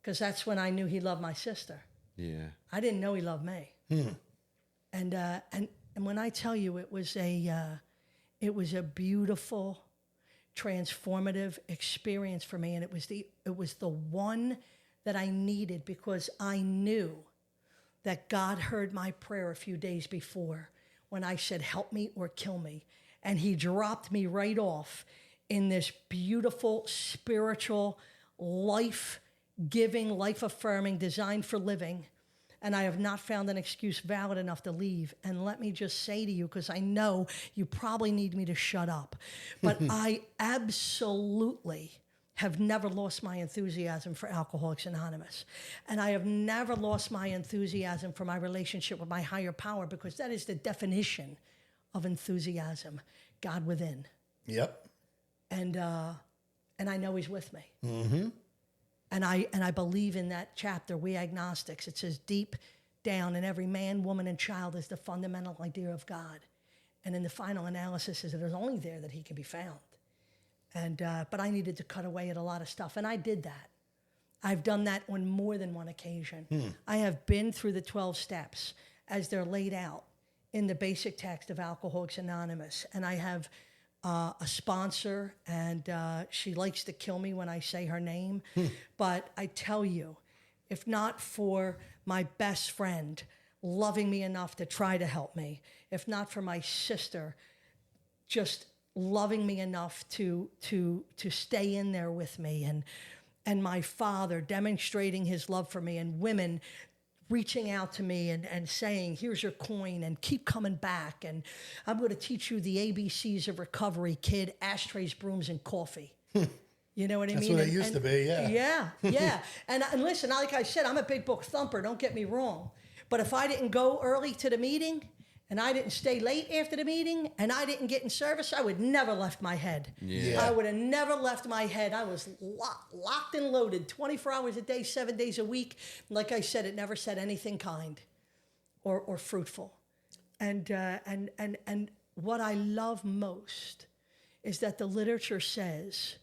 Because that's when I knew he loved my sister. Yeah. I didn't know he loved me. And when I tell you it was a beautiful, transformative experience for me, and it was the one that I needed, because I knew that God heard my prayer a few days before when I said, help me or kill me, and he dropped me right off in this beautiful, spiritual, life-giving, life-affirming, designed for living. And I have not found an excuse valid enough to leave. And let me just say to you, because I know you probably need me to shut up, but I absolutely have never lost my enthusiasm for Alcoholics Anonymous. And I have never lost my enthusiasm for my relationship with my higher power, because that is the definition of enthusiasm, God within. Yep. And I know he's with me. Mm-hmm. And I believe in that chapter, We Agnostics. It says deep down in every man, woman, and child is the fundamental idea of God. And in the final analysis is it is only there that he can be found. And but I needed to cut away at a lot of stuff, and I did that. I've done that on more than one occasion. I have been through the 12 steps as they're laid out in the basic text of Alcoholics Anonymous. And I have a sponsor, and she likes to kill me when I say her name. But I tell you, if not for my best friend loving me enough to try to help me, if not for my sister just loving me enough to stay in there with me, and my father demonstrating his love for me, and women reaching out to me and saying, here's your coin, and keep coming back, and I'm going to teach you the ABCs of recovery, kid, ashtrays, brooms, and coffee. You know what I mean? That's what it used to be, yeah. Yeah. And listen, like I said, I'm a big book thumper, don't get me wrong. But if I didn't go early to the meeting, and I didn't stay late after the meeting, and I didn't get in service, I would never left my head. Yeah. I would have never left my head. I was locked and loaded 24 hours a day, 7 days a week. Like I said, it never said anything kind or fruitful. And what I love most is that the literature says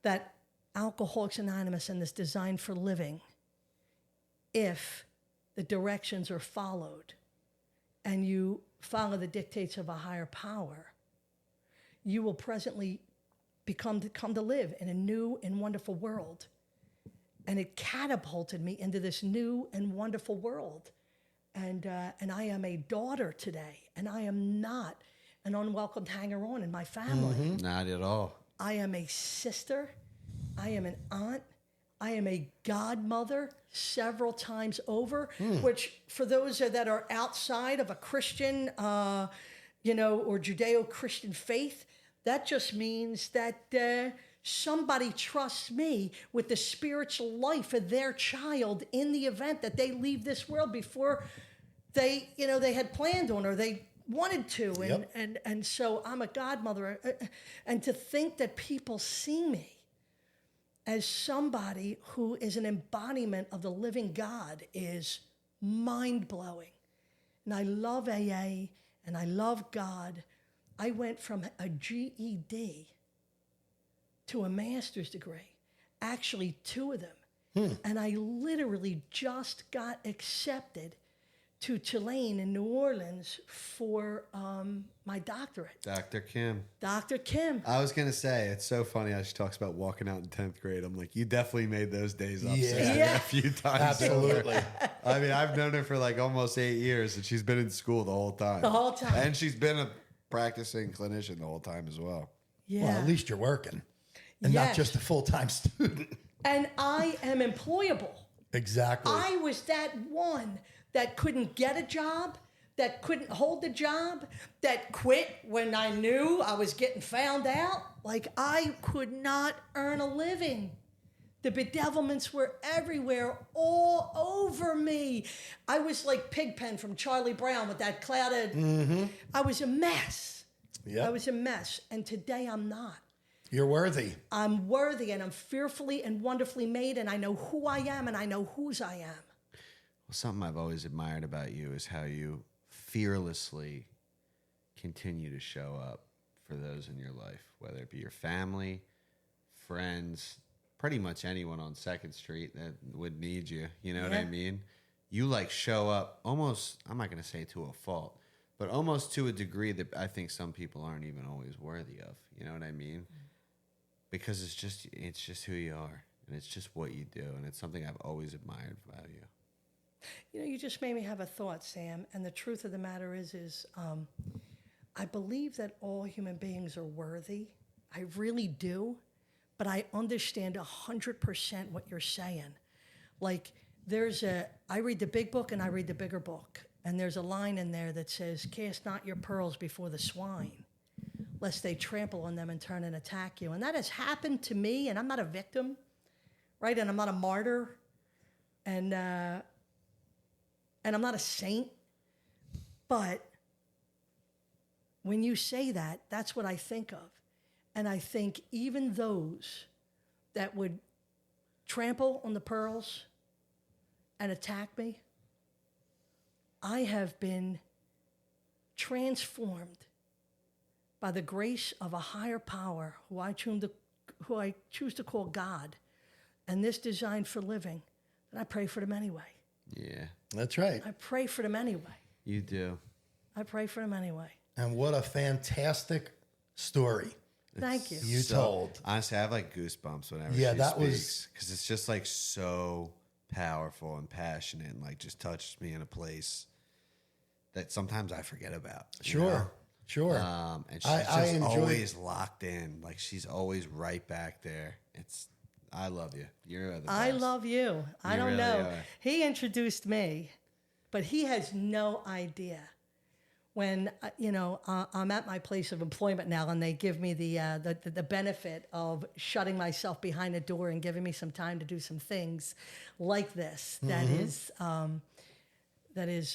that Alcoholics Anonymous and this Designed for Living, if the directions are followed, and you follow the dictates of a higher power, you will presently come to live in a new and wonderful world. And it catapulted me into this new and wonderful world. And I am a daughter today, and I am not an unwelcomed hanger-on in my family. Not at all. I am a sister. I am an aunt. I am a godmother several times over, which for those that are outside of a Christian, or Judeo-Christian faith, that just means that somebody trusts me with the spiritual life of their child in the event that they leave this world before they had planned on or they wanted to. And so I'm a godmother. And to think that people see me as somebody who is an embodiment of the living God is mind-blowing. And I love AA, and I love God. I went from a GED to a master's degree, actually 2 of them. And I literally just got accepted to Tulane in New Orleans for my doctorate. Dr. Kim. Dr. Kim. I was going to say, it's so funny how she talks about walking out in 10th grade. I'm like, you definitely made those days up Yeah. a few times. Absolutely. I mean, I've known her for like almost 8 years, and she's been in school the whole time. The whole time. And she's been a practicing clinician the whole time as well. Yeah. Well, at least you're working and not Yes. just a full-time student. And I am employable. Exactly. I was that one that couldn't get a job, that couldn't hold a job, that quit when I knew I was getting found out. Like, I could not earn a living. The bedevilments were everywhere, all over me. I was like Pigpen from Charlie Brown with that clouded... I was a mess. Yep. I was a mess. And today I'm not. You're worthy. I'm worthy, and I'm fearfully and wonderfully made, and I know who I am, and I know whose I am. Well, something I've always admired about you is how you fearlessly continue to show up for those in your life, whether it be your family, friends, pretty much anyone on 2nd Street that would need you. You know what I mean? You like show up almost, I'm not going to say to a fault, but almost to a degree that I think some people aren't even always worthy of. You know what I mean? Because it's just who you are, and it's just what you do, and it's something I've always admired about you. You know, you just made me have a thought, Sam. And the truth of the matter is I believe that all human beings are worthy. I really do. But I understand 100% what you're saying. Like, I read the big book and I read the bigger book. And there's a line in there that says, cast not your pearls before the swine, lest they trample on them and turn and attack you. And that has happened to me, and I'm not a victim, right? And I'm not a martyr. And I'm not a saint, but when you say that, that's what I think of. And I think even those that would trample on the pearls and attack me, I have been transformed by the grace of a higher power who I choose to call God, and this designed for living, and I pray for them anyway. Yeah. That's right. I pray for them anyway. You do. I pray for them anyway. And what a fantastic story Thank you. you told. Honestly, I have like goosebumps whenever Yeah, she that speaks, because it's just like so powerful and passionate, and like just touched me in a place that sometimes I forget about. you know? Sure. And she's I just enjoy- always locked in. Like, she's always right back there. I love you. You're the best. I love you. I You don't really know. are. He introduced me, but he has no idea. When I'm at my place of employment now, and they give me the benefit of shutting myself behind a door and giving me some time to do some things like this. That is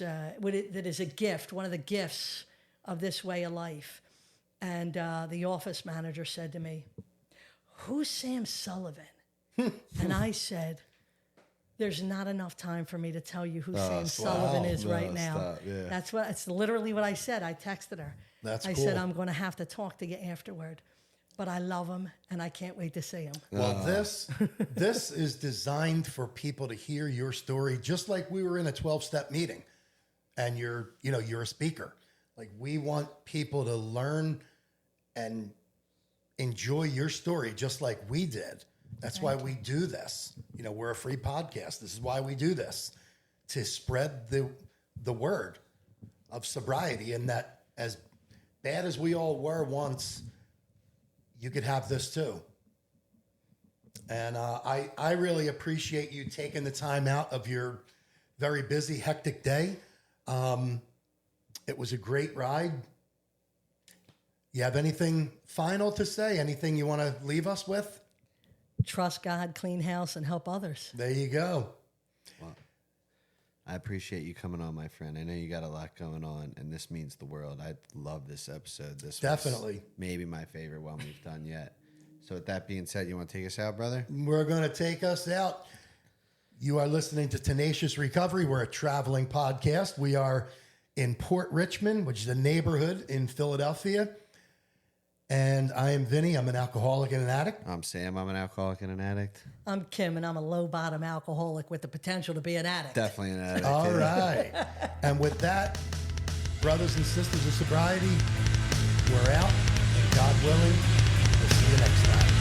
a gift. One of the gifts of this way of life. And the office manager said to me, "Who's Sam Sullivan?" And I said, "There's not enough time for me to tell you who Sam Sullivan is right now." Stop, yeah. That's literally what I said. I texted her. That's I cool. said, "I'm going to have to talk to you afterward, but I love him and I can't wait to see him." Well, this is designed for people to hear your story, just like we were in a 12-step meeting, and you're a speaker. Like, we want people to learn and enjoy your story just like we did. That's why we do this. We're a free podcast. This is why we do this, to spread the word of sobriety, and that as bad as we all were once, you could have this too. And I really appreciate you taking the time out of your very busy, hectic day. It was a great ride. You have anything final to say? Anything you want to leave us with? Trust God, clean house, and help others. There you go. Well, I appreciate you coming on, my friend. I know you got a lot going on, and this means the world. I love this episode. This Definitely. was maybe my favorite one we've done yet. So with that being said, you want to take us out, brother? We're going to take us out. You are listening to Tenacious Recovery. We're a traveling podcast. We are in Port Richmond, which is a neighborhood in Philadelphia. And I am Vinny. I'm an alcoholic and an addict. I'm Sam. I'm an alcoholic and an addict. I'm Kim, and I'm a low-bottom alcoholic with the potential to be an addict. Definitely an addict. All yeah. right. And with that, brothers and sisters of sobriety, we're out. And God willing, we'll see you next time.